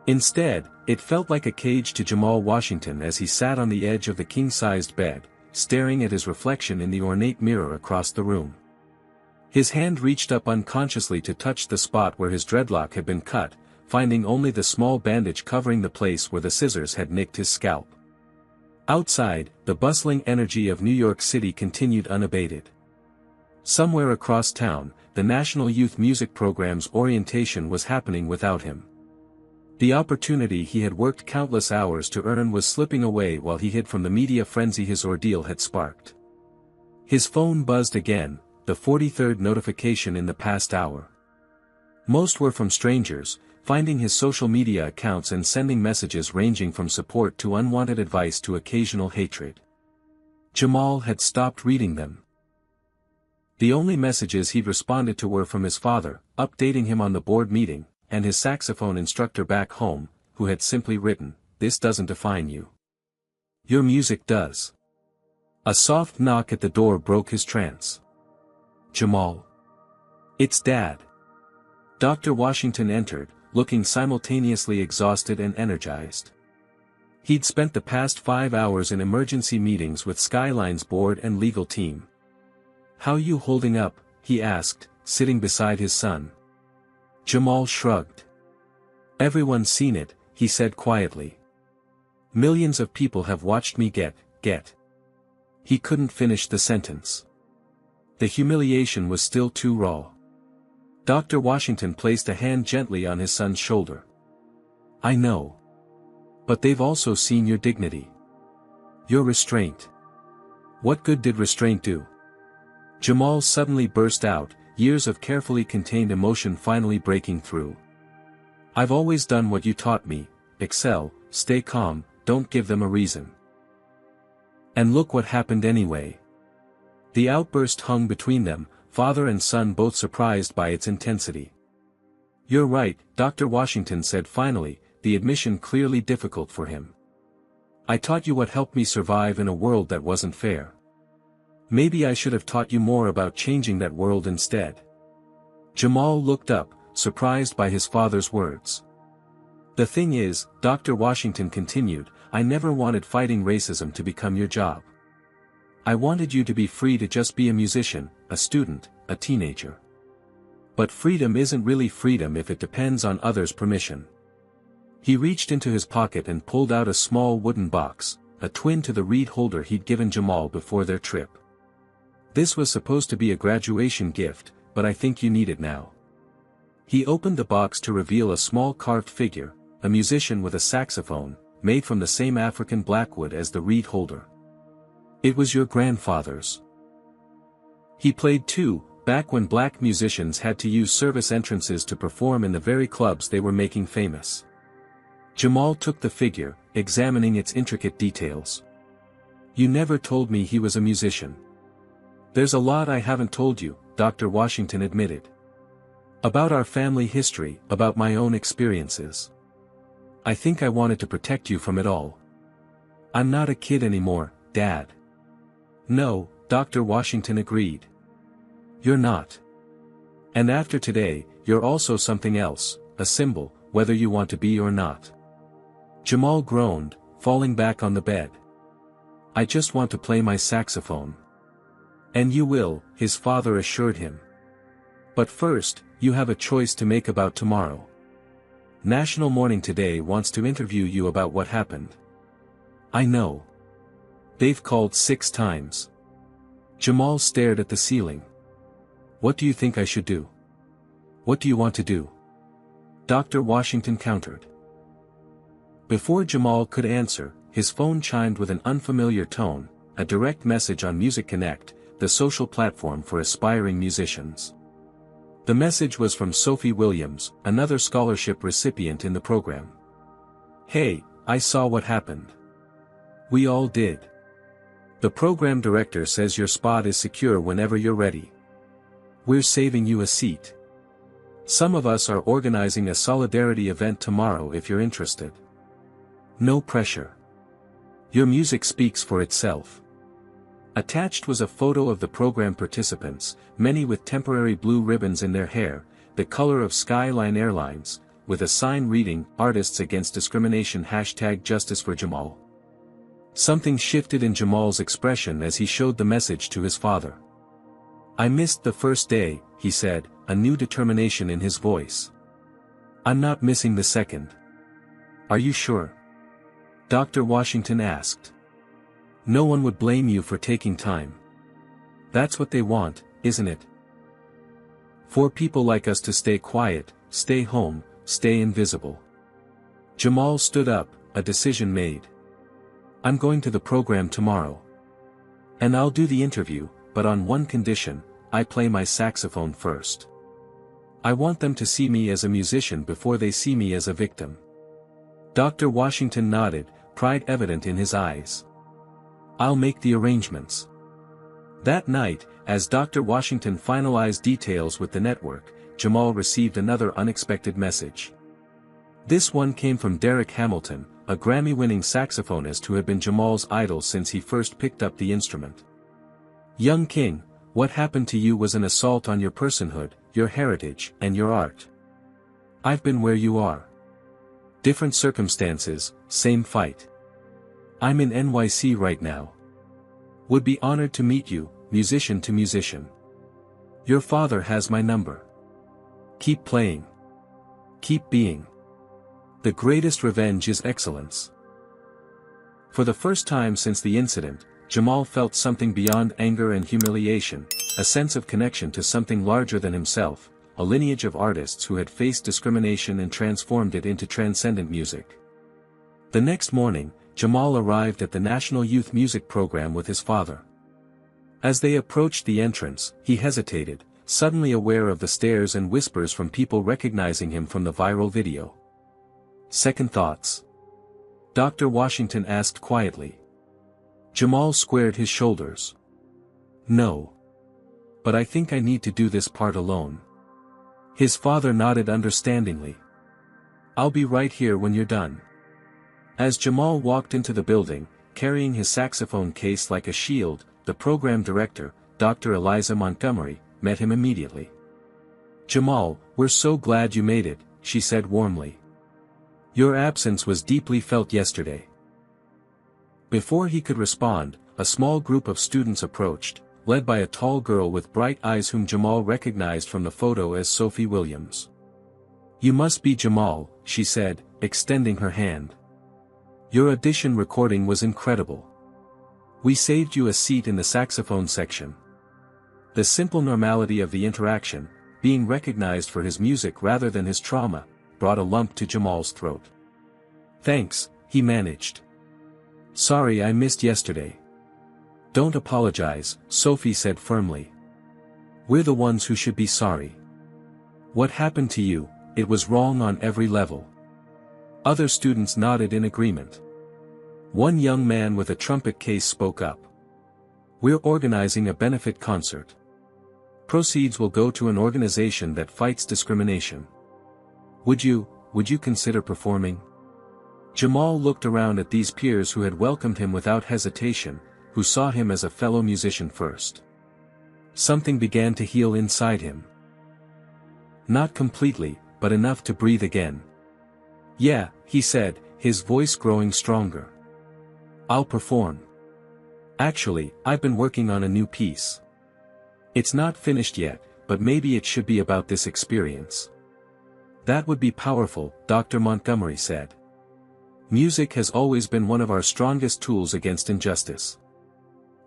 Instead, it felt like a cage to Jamal Washington as he sat on the edge of the king-sized bed, staring at his reflection in the ornate mirror across the room. His hand reached up unconsciously to touch the spot where his dreadlock had been cut, finding only the small bandage covering the place where the scissors had nicked his scalp. Outside, the bustling energy of New York City continued unabated. Somewhere across town, the National Youth Music Program's orientation was happening without him. The opportunity he had worked countless hours to earn was slipping away while he hid from the media frenzy his ordeal had sparked. His phone buzzed again, the 43rd notification in the past hour. Most were from strangers, finding his social media accounts and sending messages ranging from support to unwanted advice to occasional hatred. Jamal had stopped reading them. The only messages he'd responded to were from his father, updating him on the board meeting, and his saxophone instructor back home, who had simply written, "This doesn't define you." Your music does. A soft knock at the door broke his trance. Jamal. It's Dad. Dr. Washington entered, looking simultaneously exhausted and energized. He'd spent the past 5 hours in emergency meetings with Skyline's board and legal team. How you holding up? He asked, sitting beside his son. Jamal shrugged. Everyone's seen it, he said quietly. Millions of people have watched me get. He couldn't finish the sentence. The humiliation was still too raw. Dr. Washington placed a hand gently on his son's shoulder. I know. But they've also seen your dignity. Your restraint. What good did restraint do? Jamal suddenly burst out, years of carefully contained emotion finally breaking through. I've always done what you taught me: excel, stay calm, don't give them a reason. And look what happened anyway. The outburst hung between them, father and son both surprised by its intensity. You're right, Dr. Washington said finally, the admission clearly difficult for him. I taught you what helped me survive in a world that wasn't fair. Maybe I should have taught you more about changing that world instead. Jamal looked up, surprised by his father's words. The thing is, Dr. Washington continued, I never wanted fighting racism to become your job. I wanted you to be free to just be a musician, a student, a teenager. But freedom isn't really freedom if it depends on others' permission. He reached into his pocket and pulled out a small wooden box, a twin to the reed holder he'd given Jamal before their trip. This was supposed to be a graduation gift, but I think you need it now. He opened the box to reveal a small carved figure, a musician with a saxophone, made from the same African blackwood as the reed holder. It was your grandfather's. He played too, back when black musicians had to use service entrances to perform in the very clubs they were making famous. Jamal took the figure, examining its intricate details. You never told me he was a musician. There's a lot I haven't told you, Dr. Washington admitted. About our family history, about my own experiences. I think I wanted to protect you from it all. I'm not a kid anymore, Dad. No, Dr. Washington agreed. You're not. And after today, you're also something else, a symbol, whether you want to be or not. Jamal groaned, falling back on the bed. I just want to play my saxophone. And you will, his father assured him. But first, you have a choice to make about tomorrow. National Morning Today wants to interview you about what happened. I know. They've called 6 times. Jamal stared at the ceiling. What do you think I should do? What do you want to do? Dr. Washington countered. Before Jamal could answer, his phone chimed with an unfamiliar tone, a direct message on Music Connect, the social platform for aspiring musicians. The message was from Sophie Williams, another scholarship recipient in the program. Hey, I saw what happened. We all did. The program director says your spot is secure whenever you're ready. We're saving you a seat. Some of us are organizing a solidarity event tomorrow if you're interested. No pressure. Your music speaks for itself. Attached was a photo of the program participants, many with temporary blue ribbons in their hair, the color of Skyline Airlines, with a sign reading, Artists Against Discrimination #Justice for Jamal. Something shifted in Jamal's expression as he showed the message to his father. I missed the first day, he said, a new determination in his voice. I'm not missing the second. Are you sure? Dr. Washington asked. No one would blame you for taking time. That's what they want, isn't it? For people like us to stay quiet, stay home, stay invisible. Jamal stood up, a decision made. I'm going to the program tomorrow. And I'll do the interview, but on one condition, I play my saxophone first. I want them to see me as a musician before they see me as a victim. Dr. Washington nodded, pride evident in his eyes. I'll make the arrangements. That night, as Dr. Washington finalized details with the network, Jamal received another unexpected message. This one came from Derek Hamilton, a Grammy-winning saxophonist who had been Jamal's idol since he first picked up the instrument. "Young king, what happened to you was an assault on your personhood, your heritage, and your art. I've been where you are. Different circumstances, same fight. I'm in NYC right now. Would be honored to meet you, musician to musician. Your father has my number. Keep playing. Keep being. The greatest revenge is excellence." For the first time since the incident, Jamal felt something beyond anger and humiliation, a sense of connection to something larger than himself, a lineage of artists who had faced discrimination and transformed it into transcendent music. The next morning, Jamal arrived at the National Youth Music Program with his father. As they approached the entrance, he hesitated, suddenly aware of the stares and whispers from people recognizing him from the viral video. "Second thoughts?" Dr. Washington asked quietly. Jamal squared his shoulders. "No. But I think I need to do this part alone." His father nodded understandingly. "I'll be right here when you're done." As Jamal walked into the building, carrying his saxophone case like a shield, the program director, Dr. Eliza Montgomery, met him immediately. "Jamal, we're so glad you made it," she said warmly. "Your absence was deeply felt yesterday." Before he could respond, a small group of students approached, led by a tall girl with bright eyes whom Jamal recognized from the photo as Sophie Williams. "You must be Jamal," she said, extending her hand. "Your audition recording was incredible. We saved you a seat in the saxophone section." The simple normality of the interaction, being recognized for his music rather than his trauma, brought a lump to Jamal's throat. "Thanks," he managed. "Sorry I missed yesterday." "Don't apologize," Sophie said firmly. "We're the ones who should be sorry. What happened to you, it was wrong on every level." Other students nodded in agreement. One young man with a trumpet case spoke up. "We're organizing a benefit concert. Proceeds will go to an organization that fights discrimination. Would you consider performing?" Jamal looked around at these peers who had welcomed him without hesitation, who saw him as a fellow musician first. Something began to heal inside him. Not completely, but enough to breathe again. "Yeah," he said, his voice growing stronger. "I'll perform. Actually, I've been working on a new piece. It's not finished yet, but maybe it should be about this experience." "That would be powerful," Dr. Montgomery said. "Music has always been one of our strongest tools against injustice."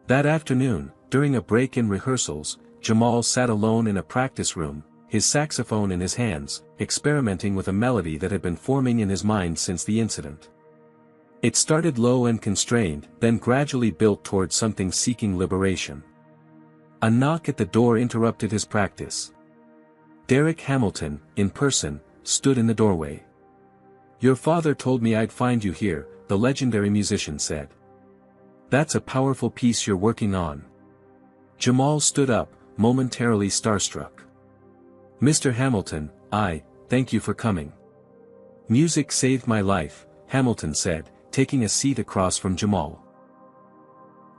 That afternoon, during a break in rehearsals, Jamal sat alone in a practice room, his saxophone in his hands, experimenting with a melody that had been forming in his mind since the incident. It started low and constrained, then gradually built toward something seeking liberation. A knock at the door interrupted his practice. Derek Hamilton, in person, stood in the doorway. "Your father told me I'd find you here," the legendary musician said. "That's a powerful piece you're working on." Jamal stood up, momentarily starstruck. "Mr. Hamilton, thank you for coming. Music saved my life," Hamilton said, taking a seat across from Jamal.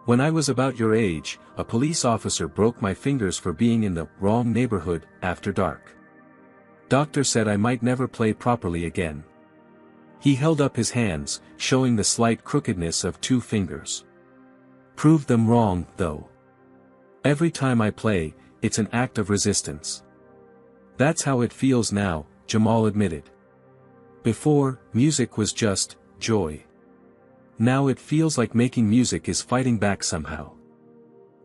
"When I was about your age, a police officer broke my fingers for being in the wrong neighborhood after dark. Doctor said I might never play properly again." He held up his hands, showing the slight crookedness of two fingers. "Proved them wrong, though. Every time I play, it's an act of resistance." "That's how it feels now," Jamal admitted. "Before, music was just joy. Now it feels like making music is fighting back somehow."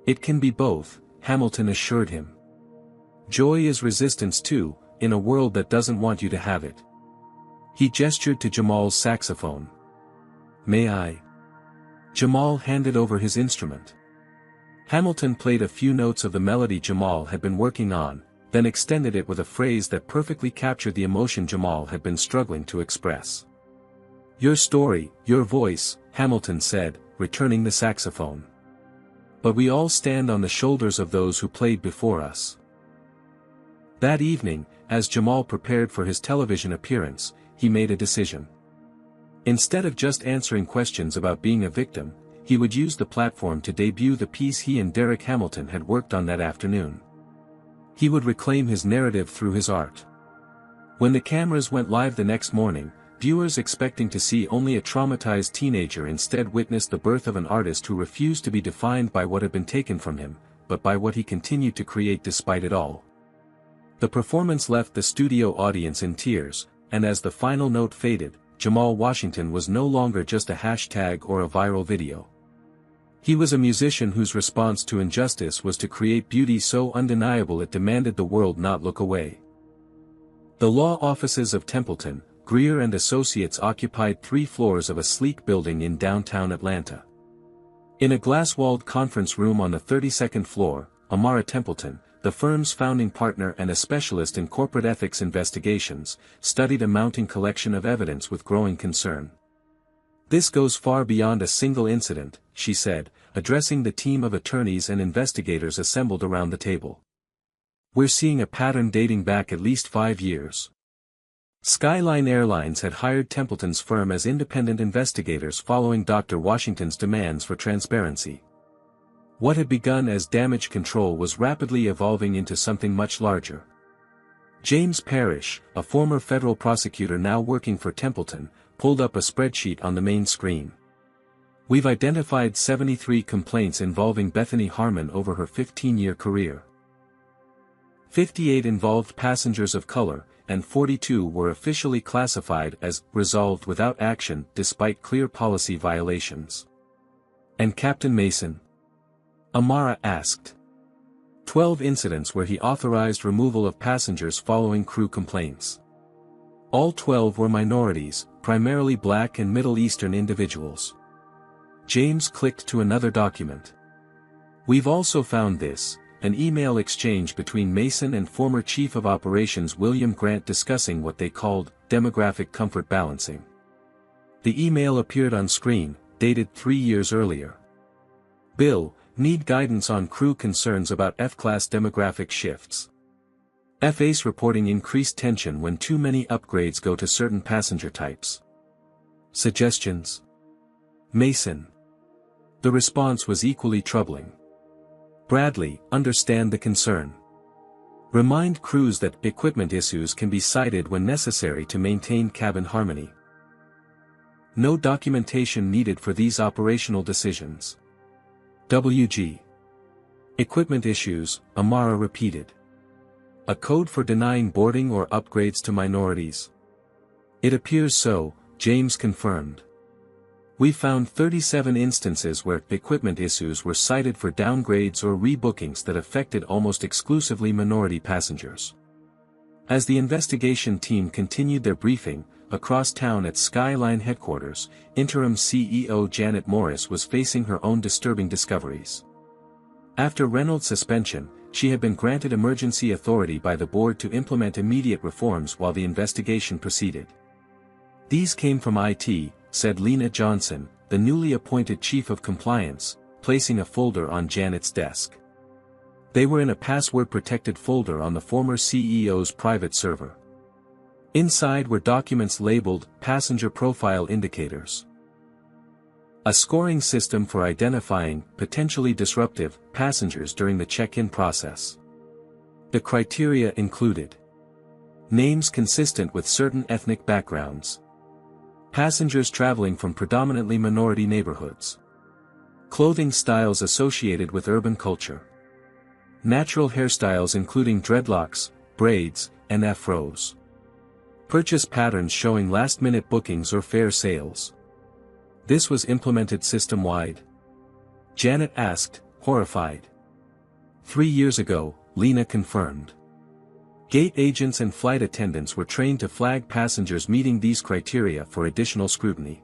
"It can be both," Hamilton assured him. "Joy is resistance too, in a world that doesn't want you to have it." He gestured to Jamal's saxophone. "May I?" Jamal handed over his instrument. Hamilton played a few notes of the melody Jamal had been working on, then extended it with a phrase that perfectly captured the emotion Jamal had been struggling to express. "Your story, your voice," Hamilton said, returning the saxophone. "But we all stand on the shoulders of those who played before us." That evening, as Jamal prepared for his television appearance, he made a decision. Instead of just answering questions about being a victim, he would use the platform to debut the piece he and Derek Hamilton had worked on that afternoon. He would reclaim his narrative through his art. When the cameras went live the next morning, viewers expecting to see only a traumatized teenager instead witnessed the birth of an artist who refused to be defined by what had been taken from him, but by what he continued to create despite it all. The performance left the studio audience in tears, and as the final note faded, Jamal Washington was no longer just a hashtag or a viral video. He was a musician whose response to injustice was to create beauty so undeniable it demanded the world not look away. The law offices of Templeton, Greer and Associates occupied 3 floors of a sleek building in downtown Atlanta. In a glass-walled conference room on the 32nd floor, Amara Templeton, the firm's founding partner and a specialist in corporate ethics investigations, studied a mounting collection of evidence with growing concern. "This goes far beyond a single incident," she said, addressing the team of attorneys and investigators assembled around the table. "We're seeing a pattern dating back at least 5 years." Skyline Airlines had hired Templeton's firm as independent investigators following Dr. Washington's demands for transparency. What had begun as damage control was rapidly evolving into something much larger. James Parrish, a former federal prosecutor now working for Templeton, pulled up a spreadsheet on the main screen. "We've identified 73 complaints involving Bethany Harmon over her 15-year career. 58 involved passengers of color, and 42 were officially classified as resolved without action despite clear policy violations." "And Captain Mason?" Amara asked. 12 incidents where he authorized removal of passengers following crew complaints. All 12 were minorities, primarily Black and Middle Eastern individuals. James clicked to another document. "We've also found this," an email exchange between Mason and former Chief of Operations William Grant discussing what they called demographic comfort balancing. The email appeared on screen, dated 3 years earlier. "Bill, need guidance on crew concerns about F-class demographic shifts. FA's reporting increased tension when too many upgrades go to certain passenger types. Suggestions?" Mason. The response was equally troubling. "Bradley, understand the concern. Remind crews that equipment issues can be cited when necessary to maintain cabin harmony. No documentation needed for these operational decisions." WG. Equipment issues, Amara repeated. "A code for denying boarding or upgrades to minorities?" "It appears so," James confirmed. "We found 37 instances where equipment issues were cited for downgrades or rebookings that affected almost exclusively minority passengers." As the investigation team continued their briefing, across town at Skyline headquarters, interim CEO Janet Morris was facing her own disturbing discoveries. After Reynolds' suspension, she had been granted emergency authority by the board to implement immediate reforms while the investigation proceeded. "These came from IT," said Lena Johnson, the newly appointed chief of compliance, placing a folder on Janet's desk. They were in a password-protected folder on the former CEO's private server. Inside were documents labeled Passenger Profile Indicators. A scoring system for identifying potentially disruptive passengers during the check-in process. The criteria included names consistent with certain ethnic backgrounds, passengers traveling from predominantly minority neighborhoods, clothing styles associated with urban culture, natural hairstyles including dreadlocks, braids, and afros, purchase patterns showing last-minute bookings or fare sales. This was implemented system-wide? Janet asked, horrified. 3 years ago, Lena confirmed. Gate agents and flight attendants were trained to flag passengers meeting these criteria for additional scrutiny.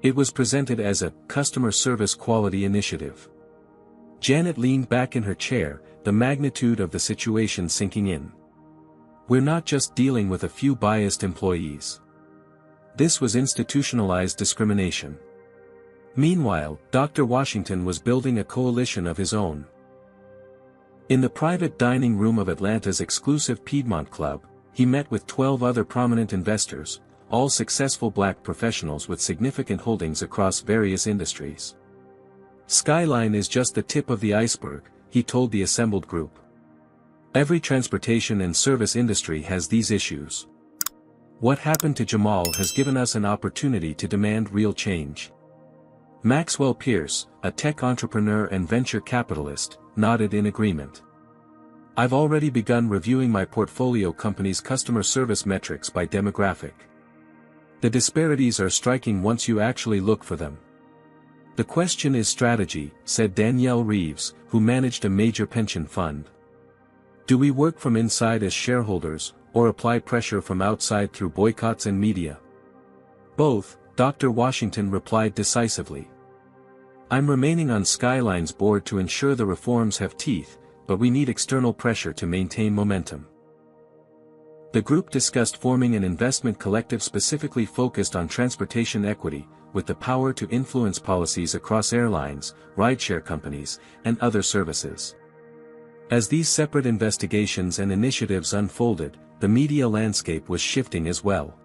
It was presented as a customer service quality initiative. Janet leaned back in her chair, the magnitude of the situation sinking in. We're not just dealing with a few biased employees. This was institutionalized discrimination. Meanwhile, Dr. Washington was building a coalition of his own. In the private dining room of Atlanta's exclusive Piedmont Club, he met with 12 other prominent investors, all successful black professionals with significant holdings across various industries. Skyline is just the tip of the iceberg, he told the assembled group. Every transportation and service industry has these issues. What happened to Jamal has given us an opportunity to demand real change. Maxwell Pierce, a tech entrepreneur and venture capitalist, nodded in agreement. I've already begun reviewing my portfolio company's customer service metrics by demographic. The disparities are striking once you actually look for them. The question is strategy, said Danielle Reeves, who managed a major pension fund. Do we work from inside as shareholders, or apply pressure from outside through boycotts and media? Both, Dr. Washington replied decisively. I'm remaining on Skyline's board to ensure the reforms have teeth, but we need external pressure to maintain momentum. The group discussed forming an investment collective specifically focused on transportation equity, with the power to influence policies across airlines, rideshare companies, and other services. As these separate investigations and initiatives unfolded, the media landscape was shifting as well.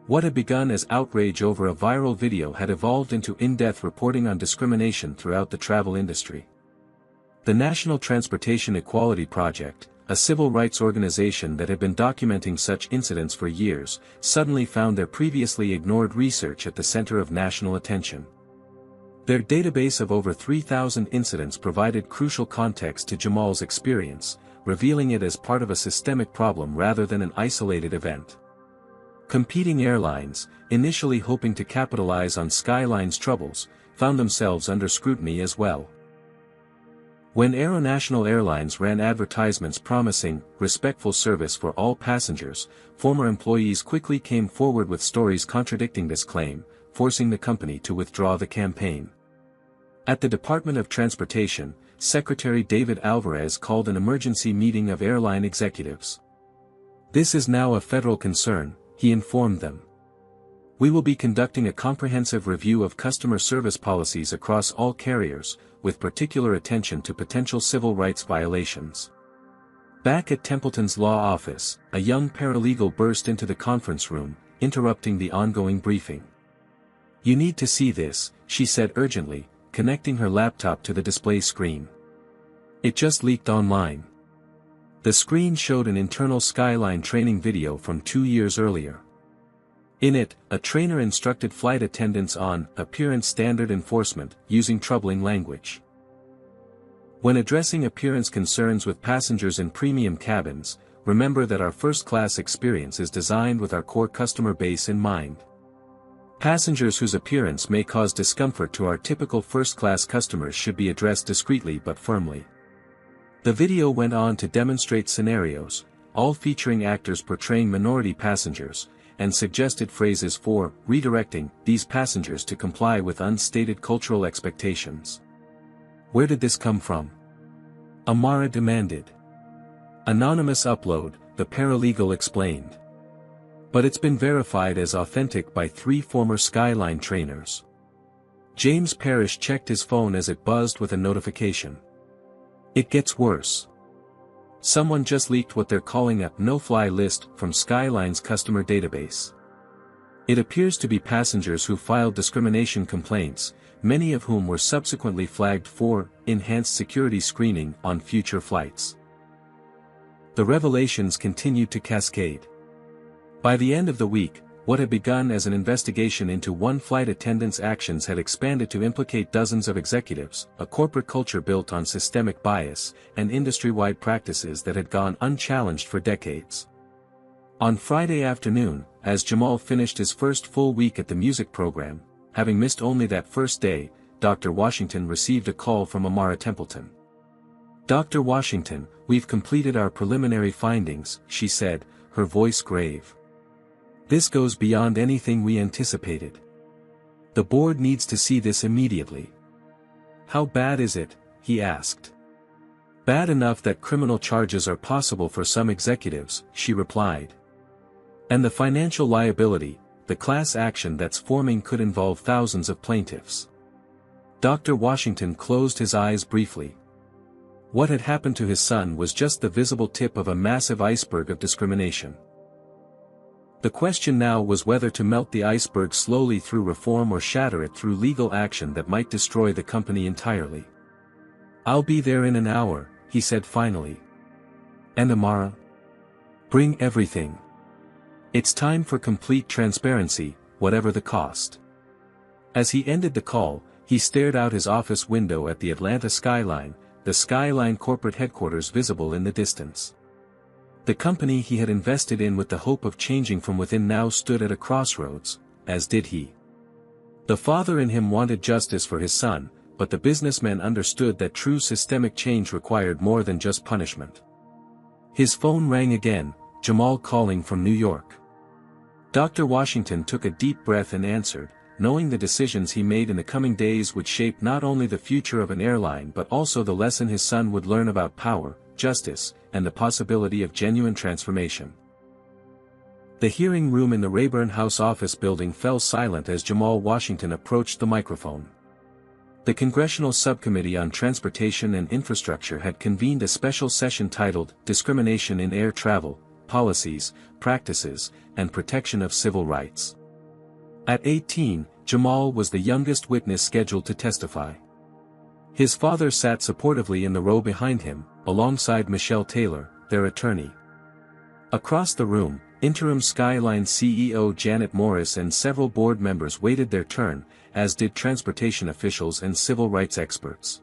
What had begun as outrage over a viral video had evolved into in-depth reporting on discrimination throughout the travel industry. The National Transportation Equality Project, a civil rights organization that had been documenting such incidents for years, suddenly found their previously ignored research at the center of national attention. Their database of over 3,000 incidents provided crucial context to Jamal's experience, revealing it as part of a systemic problem rather than an isolated event. Competing airlines, initially hoping to capitalize on Skyline's troubles, found themselves under scrutiny as well. When Aeronational Airlines ran advertisements promising respectful service for all passengers, former employees quickly came forward with stories contradicting this claim, forcing the company to withdraw the campaign. At the Department of Transportation, Secretary David Alvarez called an emergency meeting of airline executives. This is now a federal concern, he informed them. We will be conducting a comprehensive review of customer service policies across all carriers, with particular attention to potential civil rights violations. Back at Templeton's law office, a young paralegal burst into the conference room, interrupting the ongoing briefing. You need to see this, she said urgently, connecting her laptop to the display screen. It just leaked online. The screen showed an internal Skyline training video from 2 years earlier. In it, a trainer instructed flight attendants on appearance standard enforcement, using troubling language. When addressing appearance concerns with passengers in premium cabins, remember that our first-class experience is designed with our core customer base in mind. Passengers whose appearance may cause discomfort to our typical first-class customers should be addressed discreetly but firmly. The video went on to demonstrate scenarios, all featuring actors portraying minority passengers, and suggested phrases for redirecting these passengers to comply with unstated cultural expectations. Where did this come from? Amara demanded. Anonymous upload, the paralegal explained. But it's been verified as authentic by 3 former Skyline trainers. James Parrish checked his phone as it buzzed with a notification. It gets worse. Someone just leaked what they're calling a no-fly list from Skyline's customer database. It appears to be passengers who filed discrimination complaints, many of whom were subsequently flagged for enhanced security screening on future flights. The revelations continued to cascade. By the end of the week, what had begun as an investigation into one flight attendant's actions had expanded to implicate dozens of executives, a corporate culture built on systemic bias, and industry-wide practices that had gone unchallenged for decades. On Friday afternoon, as Jamal finished his first full week at the music program, having missed only that first day, Dr. Washington received a call from Amara Templeton. Dr. Washington, we've completed our preliminary findings, she said, her voice grave. This goes beyond anything we anticipated. The board needs to see this immediately. How bad is it? He asked. Bad enough that criminal charges are possible for some executives, she replied. And the financial liability, the class action that's forming could involve thousands of plaintiffs. Dr. Washington closed his eyes briefly. What had happened to his son was just the visible tip of a massive iceberg of discrimination. The question now was whether to melt the iceberg slowly through reform or shatter it through legal action that might destroy the company entirely. "I'll be there in an hour," he said finally. "And Amara? Bring everything. It's time for complete transparency, whatever the cost." As he ended the call, he stared out his office window at the Atlanta skyline, the Skyline corporate headquarters visible in the distance. The company he had invested in with the hope of changing from within now stood at a crossroads, as did he. The father in him wanted justice for his son, but the businessman understood that true systemic change required more than just punishment. His phone rang again, Jamal calling from New York. Dr. Washington took a deep breath and answered, knowing the decisions he made in the coming days would shape not only the future of an airline but also the lesson his son would learn about power, justice, and the possibility of genuine transformation. The hearing room in the Rayburn House office building fell silent as Jamal Washington approached the microphone. The Congressional Subcommittee on Transportation and Infrastructure had convened a special session titled Discrimination in Air Travel, Policies, Practices, and Protection of Civil Rights. At 18, Jamal was the youngest witness scheduled to testify. His father sat supportively in the row behind him, alongside Michelle Taylor, their attorney. Across the room, interim Skyline CEO Janet Morris and several board members waited their turn, as did transportation officials and civil rights experts.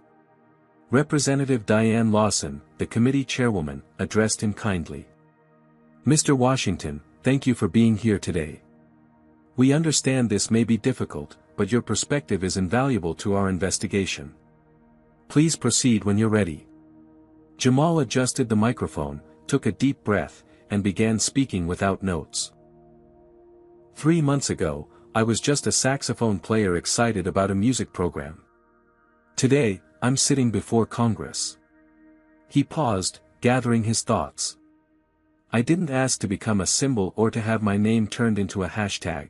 Representative Diane Lawson, the committee chairwoman, addressed him kindly. "Mr. Washington, thank you for being here today. We understand this may be difficult, but your perspective is invaluable to our investigation. Please proceed when you're ready." Jamal adjusted the microphone, took a deep breath, and began speaking without notes. 3 months ago, I was just a saxophone player excited about a music program. Today, I'm sitting before Congress. He paused, gathering his thoughts. I didn't ask to become a symbol or to have my name turned into a hashtag.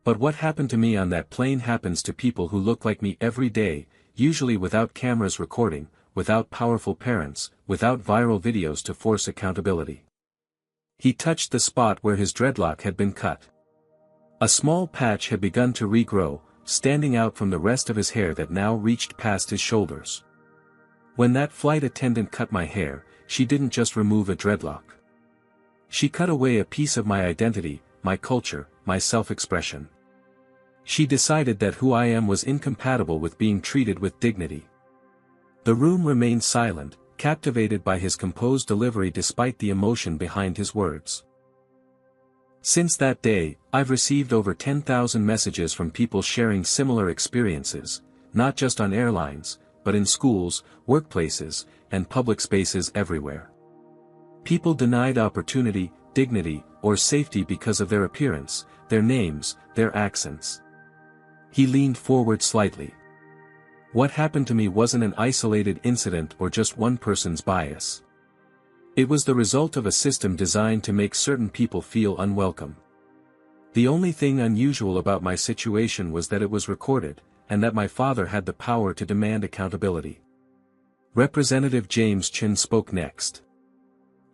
But what happened to me on that plane happens to people who look like me every day, usually without cameras recording, without powerful parents, without viral videos to force accountability. He touched the spot where his dreadlock had been cut. A small patch had begun to regrow, standing out from the rest of his hair that now reached past his shoulders. When that flight attendant cut my hair, she didn't just remove a dreadlock. She cut away a piece of my identity, my culture, my self-expression. She decided that who I am was incompatible with being treated with dignity. The room remained silent, captivated by his composed delivery despite the emotion behind his words. Since that day, I've received over 10,000 messages from people sharing similar experiences, not just on airlines, but in schools, workplaces, and public spaces everywhere. People denied opportunity, dignity, or safety because of their appearance, their names, their accents. He leaned forward slightly. What happened to me wasn't an isolated incident or just one person's bias. It was the result of a system designed to make certain people feel unwelcome. The only thing unusual about my situation was that it was recorded, and that my father had the power to demand accountability. Representative James Chin spoke next.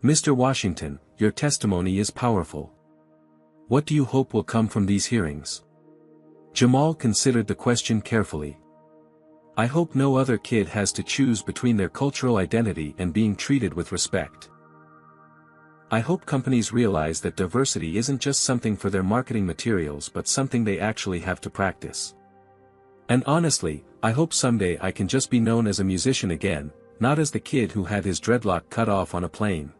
"Mr. Washington, your testimony is powerful. What do you hope will come from these hearings?" Jamal considered the question carefully. "I hope no other kid has to choose between their cultural identity and being treated with respect. I hope companies realize that diversity isn't just something for their marketing materials but something they actually have to practice. And honestly, I hope someday I can just be known as a musician again, not as the kid who had his dreadlock cut off on a plane."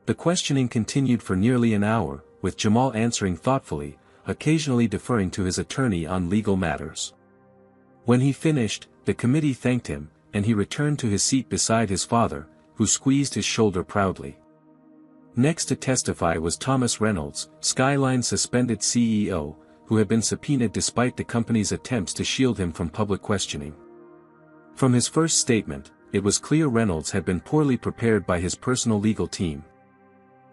The questioning continued for nearly an hour, with Jamal answering thoughtfully, occasionally deferring to his attorney on legal matters. When he finished, the committee thanked him, and he returned to his seat beside his father, who squeezed his shoulder proudly. Next to testify was Thomas Reynolds, Skyline's suspended CEO, who had been subpoenaed despite the company's attempts to shield him from public questioning. From his first statement, it was clear Reynolds had been poorly prepared by his personal legal team.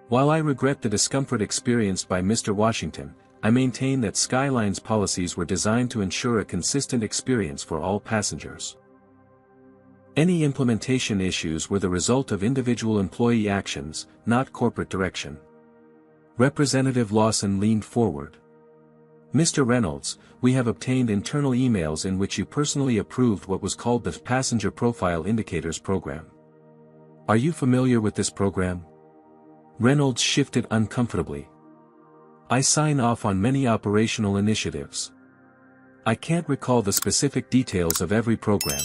"While I regret the discomfort experienced by Mr. Washington, I maintain that Skyline's policies were designed to ensure a consistent experience for all passengers. Any implementation issues were the result of individual employee actions, not corporate direction. Representative Lawson leaned forward. Mr. Reynolds, we have obtained internal emails in which you personally approved what was called the Passenger Profile Indicators Program. Are you familiar with this program? Reynolds shifted uncomfortably. I sign off on many operational initiatives. I can't recall the specific details of every program.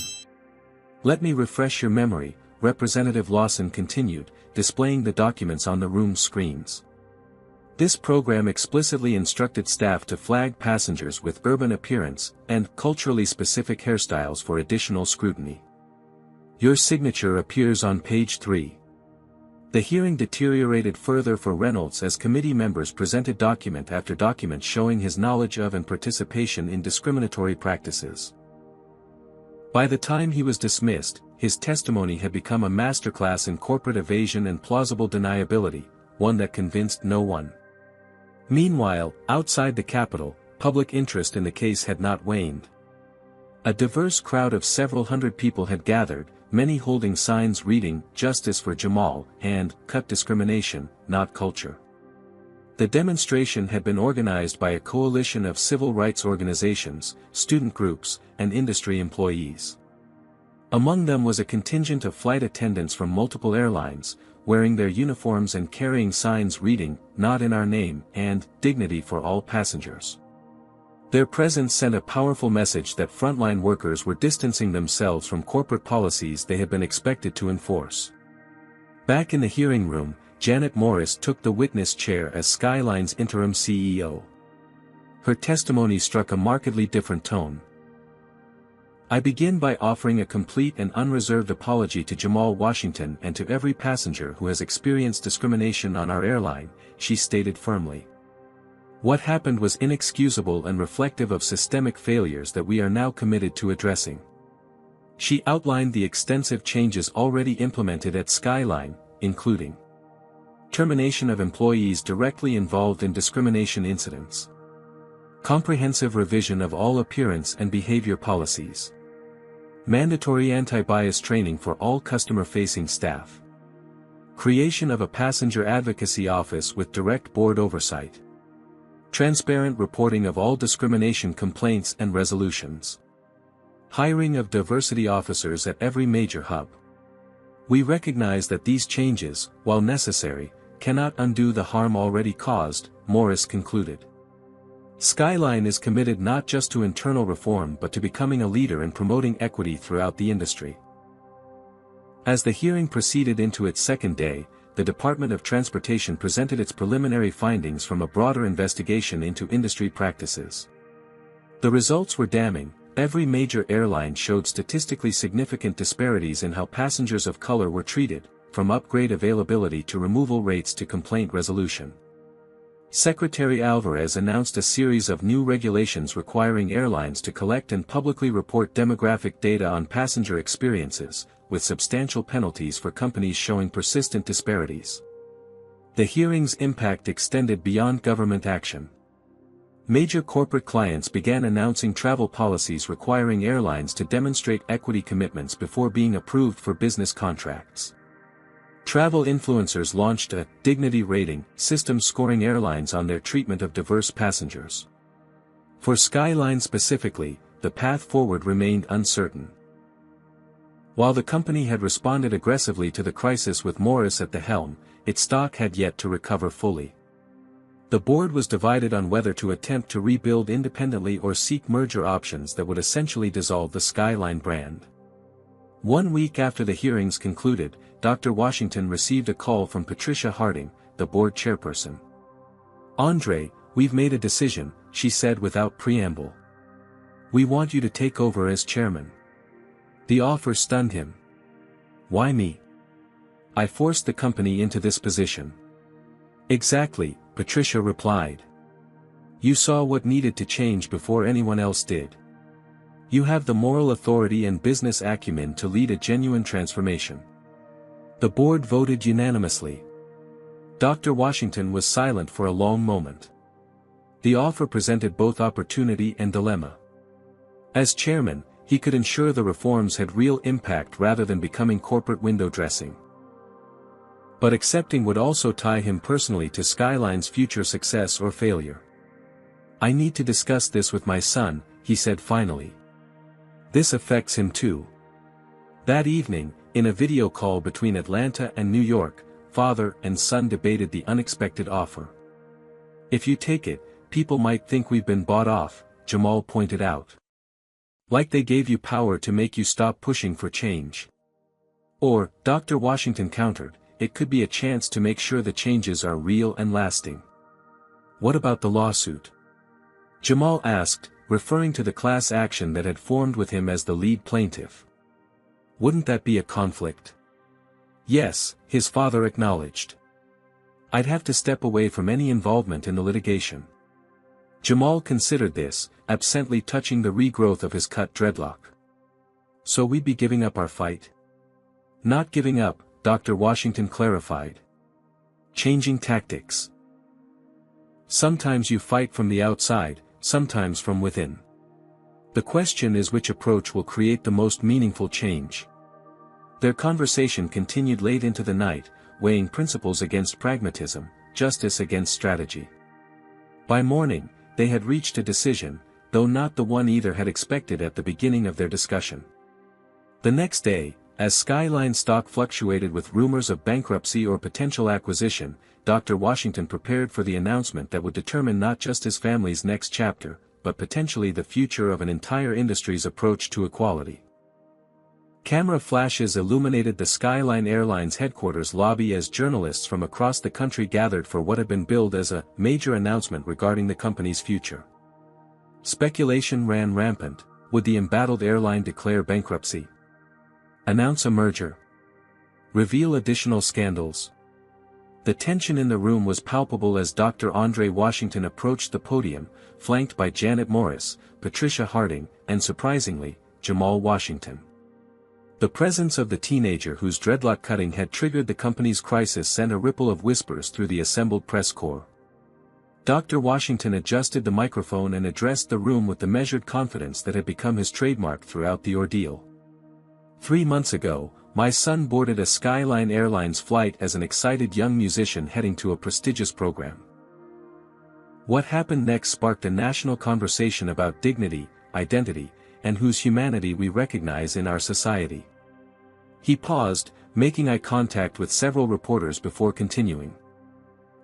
Let me refresh your memory, Representative Lawson continued, displaying the documents on the room's screens. This program explicitly instructed staff to flag passengers with urban appearance and culturally specific hairstyles for additional scrutiny. Your signature appears on page 3. The hearing deteriorated further for Reynolds as committee members presented document after document showing his knowledge of and participation in discriminatory practices. By the time he was dismissed, his testimony had become a masterclass in corporate evasion and plausible deniability, one that convinced no one. Meanwhile, outside the Capitol, public interest in the case had not waned. A diverse crowd of several hundred people had gathered, many holding signs reading, "Justice for Jamal," and "Cut discrimination, not culture." The demonstration had been organized by a coalition of civil rights organizations, student groups, and industry employees. Among them was a contingent of flight attendants from multiple airlines, wearing their uniforms and carrying signs reading, "Not in our name," and "Dignity for all passengers." Their presence sent a powerful message that frontline workers were distancing themselves from corporate policies they had been expected to enforce. Back in the hearing room, Janet Morris took the witness chair as Skyline's interim CEO. Her testimony struck a markedly different tone. I begin by offering a complete and unreserved apology to Jamal Washington and to every passenger who has experienced discrimination on our airline, she stated firmly. What happened was inexcusable and reflective of systemic failures that we are now committed to addressing. She outlined the extensive changes already implemented at Skyline, including termination of employees directly involved in discrimination incidents, comprehensive revision of all appearance and behavior policies, mandatory anti-bias training for all customer-facing staff, creation of a passenger advocacy office with direct board oversight, transparent reporting of all discrimination complaints and resolutions, hiring of diversity officers at every major hub. We recognize that these changes, while necessary, cannot undo the harm already caused, Morris concluded. Skyline is committed not just to internal reform but to becoming a leader in promoting equity throughout the industry. As the hearing proceeded into its second day, the Department of Transportation presented its preliminary findings from a broader investigation into industry practices. The results were damning. Every major airline showed statistically significant disparities in how passengers of color were treated, from upgrade availability to removal rates to complaint resolution. Secretary Alvarez announced a series of new regulations requiring airlines to collect and publicly report demographic data on passenger experiences, with substantial penalties for companies showing persistent disparities. The hearing's impact extended beyond government action. Major corporate clients began announcing travel policies requiring airlines to demonstrate equity commitments before being approved for business contracts. Travel influencers launched a dignity rating system scoring airlines on their treatment of diverse passengers. For Skyline specifically, the path forward remained uncertain. While the company had responded aggressively to the crisis with Morris at the helm, its stock had yet to recover fully. The board was divided on whether to attempt to rebuild independently or seek merger options that would essentially dissolve the Skyline brand. 1 week after the hearings concluded, Dr. Washington received a call from Patricia Harding, the board chairperson. "Andre, we've made a decision," she said without preamble. "We want you to take over as chairman." The offer stunned him. "Why me? I forced the company into this position." "Exactly," Patricia replied. "You saw what needed to change before anyone else did. You have the moral authority and business acumen to lead a genuine transformation." The board voted unanimously. Dr. Washington was silent for a long moment. The offer presented both opportunity and dilemma. As chairman, he could ensure the reforms had real impact rather than becoming corporate window dressing. But accepting would also tie him personally to Skyline's future success or failure. "I need to discuss this with my son," he said finally. "This affects him too." That evening, in a video call between Atlanta and New York, father and son debated the unexpected offer. "If you take it, people might think we've been bought off," Jamal pointed out. "Like they gave you power to make you stop pushing for change." Or, Dr. Washington countered, "It could be a chance to make sure the changes are real and lasting." "What about the lawsuit?" Jamal asked, referring to the class action that had formed with him as the lead plaintiff. "Wouldn't that be a conflict?" "Yes," his father acknowledged. "I'd have to step away from any involvement in the litigation." Jamal considered this, absently touching the regrowth of his cut dreadlock. "So we'd be giving up our fight?" "Not giving up," Dr. Washington clarified. "Changing tactics. Sometimes you fight from the outside, sometimes from within. The question is which approach will create the most meaningful change." Their conversation continued late into the night, weighing principles against pragmatism, justice against strategy. By morning, they had reached a decision, though not the one either had expected at the beginning of their discussion. The next day, as Skyline stock fluctuated with rumors of bankruptcy or potential acquisition, Dr. Washington prepared for the announcement that would determine not just his family's next chapter, but potentially the future of an entire industry's approach to equality. Camera flashes illuminated the Skyline Airlines headquarters lobby as journalists from across the country gathered for what had been billed as a major announcement regarding the company's future. Speculation ran rampant. Would the embattled airline declare bankruptcy? Announce a merger? Reveal additional scandals? The tension in the room was palpable as Dr. Andre Washington approached the podium, flanked by Janet Morris, Patricia Harding, and surprisingly, Jamal Washington. The presence of the teenager whose dreadlock cutting had triggered the company's crisis sent a ripple of whispers through the assembled press corps. Dr. Washington adjusted the microphone and addressed the room with the measured confidence that had become his trademark throughout the ordeal. 3 months ago, my son boarded a Skyline Airlines flight as an excited young musician heading to a prestigious program. What happened next sparked a national conversation about dignity, identity, and whose humanity we recognize in our society. He paused, making eye contact with several reporters before continuing.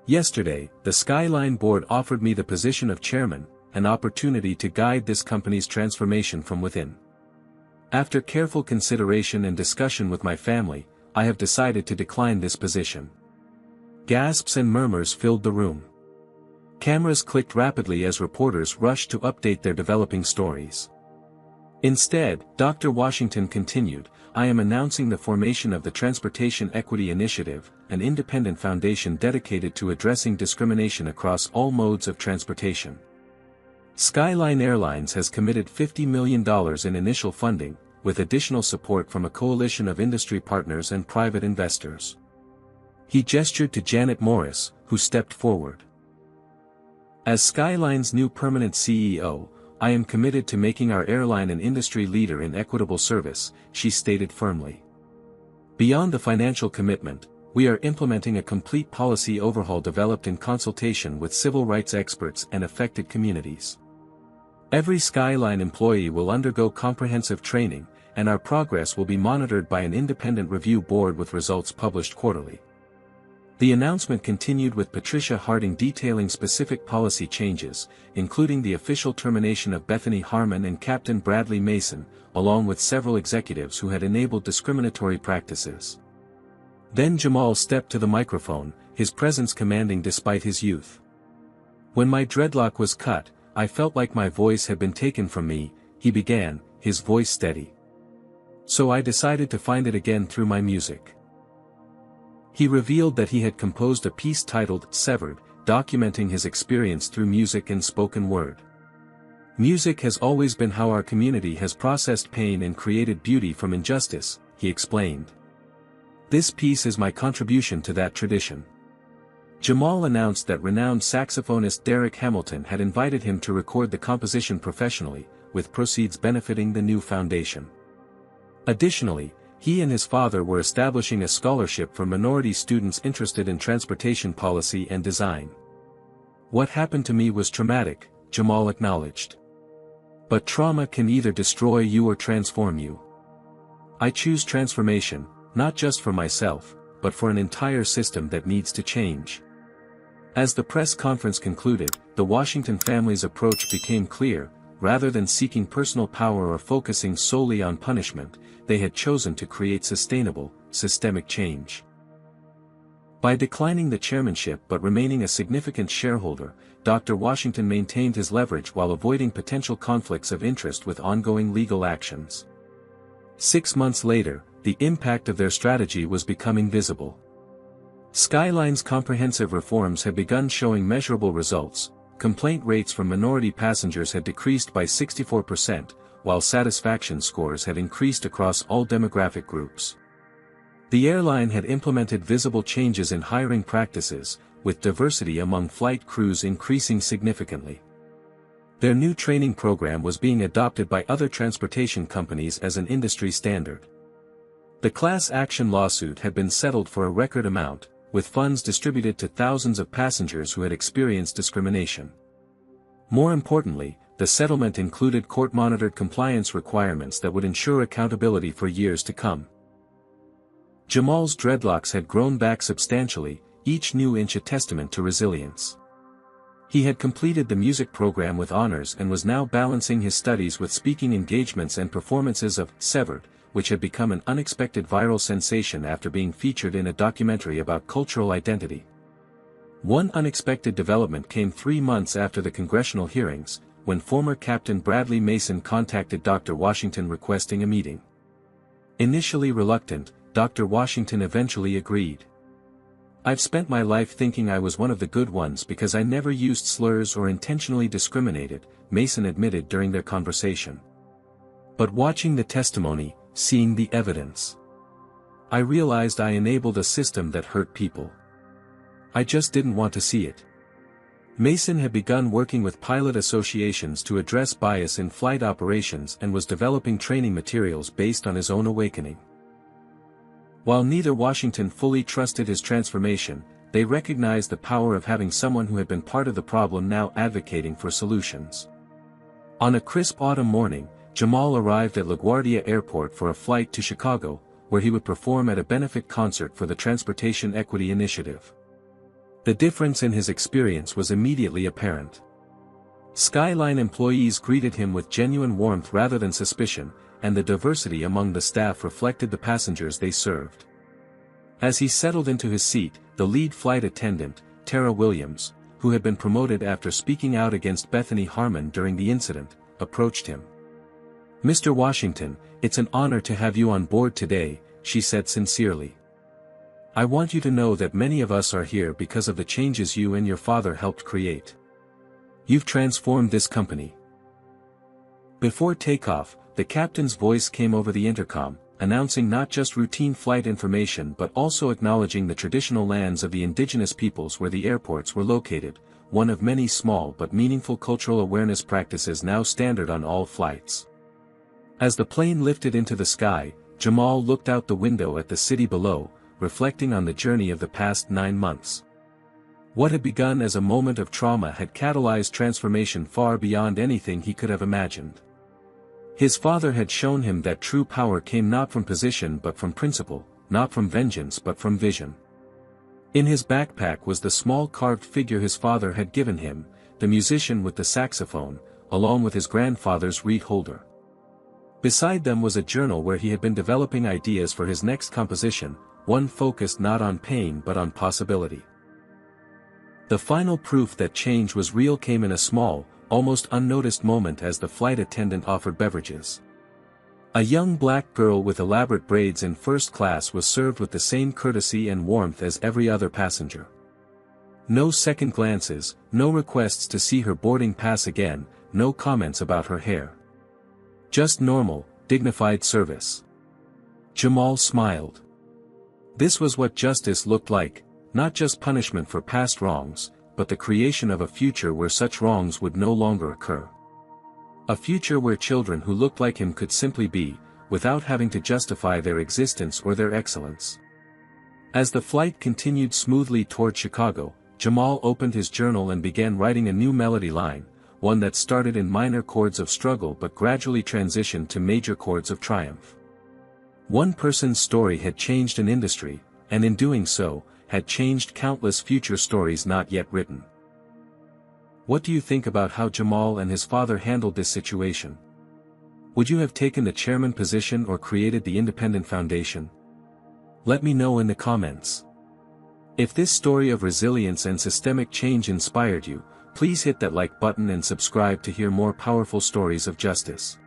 "Yesterday, the Skyline board offered me the position of chairman, an opportunity to guide this company's transformation from within. After careful consideration and discussion with my family, I have decided to decline this position." Gasps and murmurs filled the room. Cameras clicked rapidly as reporters rushed to update their developing stories. Instead, Dr. Washington continued, "I am announcing the formation of the Transportation Equity Initiative, an independent foundation dedicated to addressing discrimination across all modes of transportation. Skyline Airlines has committed $50 million in initial funding, with additional support from a coalition of industry partners and private investors." He gestured to Janet Morris, who stepped forward. "As Skyline's new permanent CEO, I am committed to making our airline an industry leader in equitable service," she stated firmly. "Beyond the financial commitment, we are implementing a complete policy overhaul developed in consultation with civil rights experts and affected communities. Every Skyline employee will undergo comprehensive training, and our progress will be monitored by an independent review board with results published quarterly." The announcement continued with Patricia Harding detailing specific policy changes, including the official termination of Bethany Harmon and Captain Bradley Mason, along with several executives who had enabled discriminatory practices. Then Jamal stepped to the microphone, his presence commanding despite his youth. "When my dreadlock was cut, I felt like my voice had been taken from me," he began, his voice steady. "So I decided to find it again through my music." He revealed that he had composed a piece titled "Severed," documenting his experience through music and spoken word. "Music has always been how our community has processed pain and created beauty from injustice," he explained. "This piece is my contribution to that tradition." Jamal announced that renowned saxophonist Derek Hamilton had invited him to record the composition professionally, with proceeds benefiting the new foundation. Additionally, He and his father were establishing a scholarship for minority students interested in transportation policy and design. "What happened to me was traumatic," Jamal acknowledged. "But trauma can either destroy you or transform you. I choose transformation, not just for myself, but for an entire system that needs to change." As the press conference concluded, the Washington family's approach became clear. Rather than seeking personal power or focusing solely on punishment, they had chosen to create sustainable, systemic change. By declining the chairmanship but remaining a significant shareholder, Dr. Washington maintained his leverage while avoiding potential conflicts of interest with ongoing legal actions. 6 months later, the impact of their strategy was becoming visible. Skyline's comprehensive reforms had begun showing measurable results. Complaint rates from minority passengers had decreased by 64%, while satisfaction scores had increased across all demographic groups. The airline had implemented visible changes in hiring practices, with diversity among flight crews increasing significantly. Their new training program was being adopted by other transportation companies as an industry standard. The class action lawsuit had been settled for a record amount, with funds distributed to thousands of passengers who had experienced discrimination. More importantly, the settlement included court-monitored compliance requirements that would ensure accountability for years to come. Jamal's dreadlocks had grown back substantially, each new inch a testament to resilience. He had completed the music program with honors and was now balancing his studies with speaking engagements and performances of "Severed," which had become an unexpected viral sensation after being featured in a documentary about cultural identity. One unexpected development came 3 months after the congressional hearings, when former Captain Bradley Mason contacted Dr. Washington requesting a meeting. Initially reluctant, Dr. Washington eventually agreed. "I've spent my life thinking I was one of the good ones because I never used slurs or intentionally discriminated," Mason admitted during their conversation. "But watching the testimony, seeing the evidence, I realized I enabled a system that hurt people. I just didn't want to see it." Mason had begun working with pilot associations to address bias in flight operations and was developing training materials based on his own awakening. While neither Washington fully trusted his transformation, they recognized the power of having someone who had been part of the problem now advocating for solutions. On a crisp autumn morning, Jamal arrived at LaGuardia Airport for a flight to Chicago, where he would perform at a benefit concert for the Transportation Equity Initiative. The difference in his experience was immediately apparent. Skyline employees greeted him with genuine warmth rather than suspicion, and the diversity among the staff reflected the passengers they served. As he settled into his seat, the lead flight attendant, Tara Williams, who had been promoted after speaking out against Bethany Harmon during the incident, approached him. "Mr. Washington, it's an honor to have you on board today," she said sincerely. "I want you to know that many of us are here because of the changes you and your father helped create. You've transformed this company." Before takeoff, the captain's voice came over the intercom, announcing not just routine flight information but also acknowledging the traditional lands of the indigenous peoples where the airports were located, one of many small but meaningful cultural awareness practices now standard on all flights. As the plane lifted into the sky, Jamal looked out the window at the city below, reflecting on the journey of the past 9 months. What had begun as a moment of trauma had catalyzed transformation far beyond anything he could have imagined. His father had shown him that true power came not from position but from principle, not from vengeance but from vision. In his backpack was the small carved figure his father had given him, the musician with the saxophone, along with his grandfather's reed holder. Beside them was a journal where he had been developing ideas for his next composition, one focused not on pain but on possibility. The final proof that change was real came in a small, almost unnoticed moment as the flight attendant offered beverages. A young black girl with elaborate braids in first class was served with the same courtesy and warmth as every other passenger. No second glances, no requests to see her boarding pass again, no comments about her hair. Just normal, dignified service. Jamal smiled. This was what justice looked like, not just punishment for past wrongs, but the creation of a future where such wrongs would no longer occur. A future where children who looked like him could simply be, without having to justify their existence or their excellence. As the flight continued smoothly toward Chicago, Jamal opened his journal and began writing a new melody line, one that started in minor chords of struggle but gradually transitioned to major chords of triumph. One person's story had changed an industry, and in doing so, had changed countless future stories not yet written. What do you think about how Jamal and his father handled this situation? Would you have taken the chairman position or created the independent foundation? Let me know in the comments. If this story of resilience and systemic change inspired you, please hit that like button and subscribe to hear more powerful stories of justice.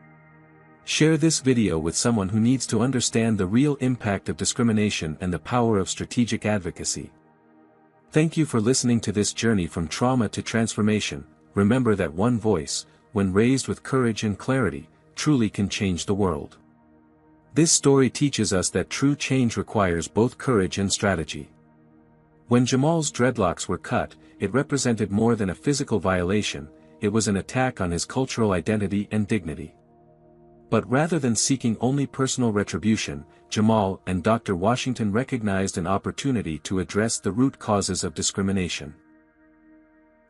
Share this video with someone who needs to understand the real impact of discrimination and the power of strategic advocacy. Thank you for listening to this journey from trauma to transformation. Remember that one voice, when raised with courage and clarity, truly can change the world. This story teaches us that true change requires both courage and strategy. When Jamal's dreadlocks were cut, it represented more than a physical violation, it was an attack on his cultural identity and dignity. But rather than seeking only personal retribution, Jamal and Dr. Washington recognized an opportunity to address the root causes of discrimination.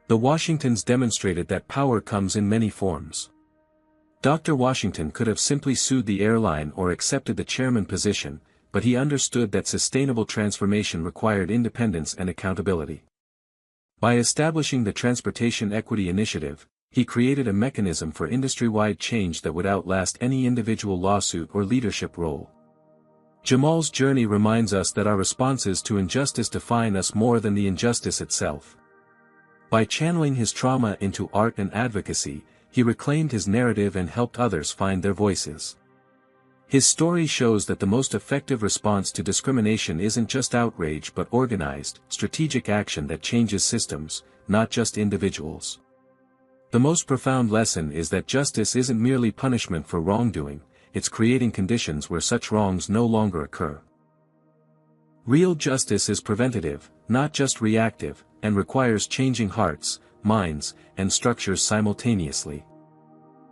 The Washingtons demonstrated that power comes in many forms. Dr. Washington could have simply sued the airline or accepted the chairman position, but he understood that sustainable transformation required independence and accountability. By establishing the Transportation Equity Initiative, he created a mechanism for industry-wide change that would outlast any individual lawsuit or leadership role. Jamal's journey reminds us that our responses to injustice define us more than the injustice itself. By channeling his trauma into art and advocacy, he reclaimed his narrative and helped others find their voices. His story shows that the most effective response to discrimination isn't just outrage but organized, strategic action that changes systems, not just individuals. The most profound lesson is that justice isn't merely punishment for wrongdoing, it's creating conditions where such wrongs no longer occur. Real justice is preventative, not just reactive, and requires changing hearts, minds, and structures simultaneously.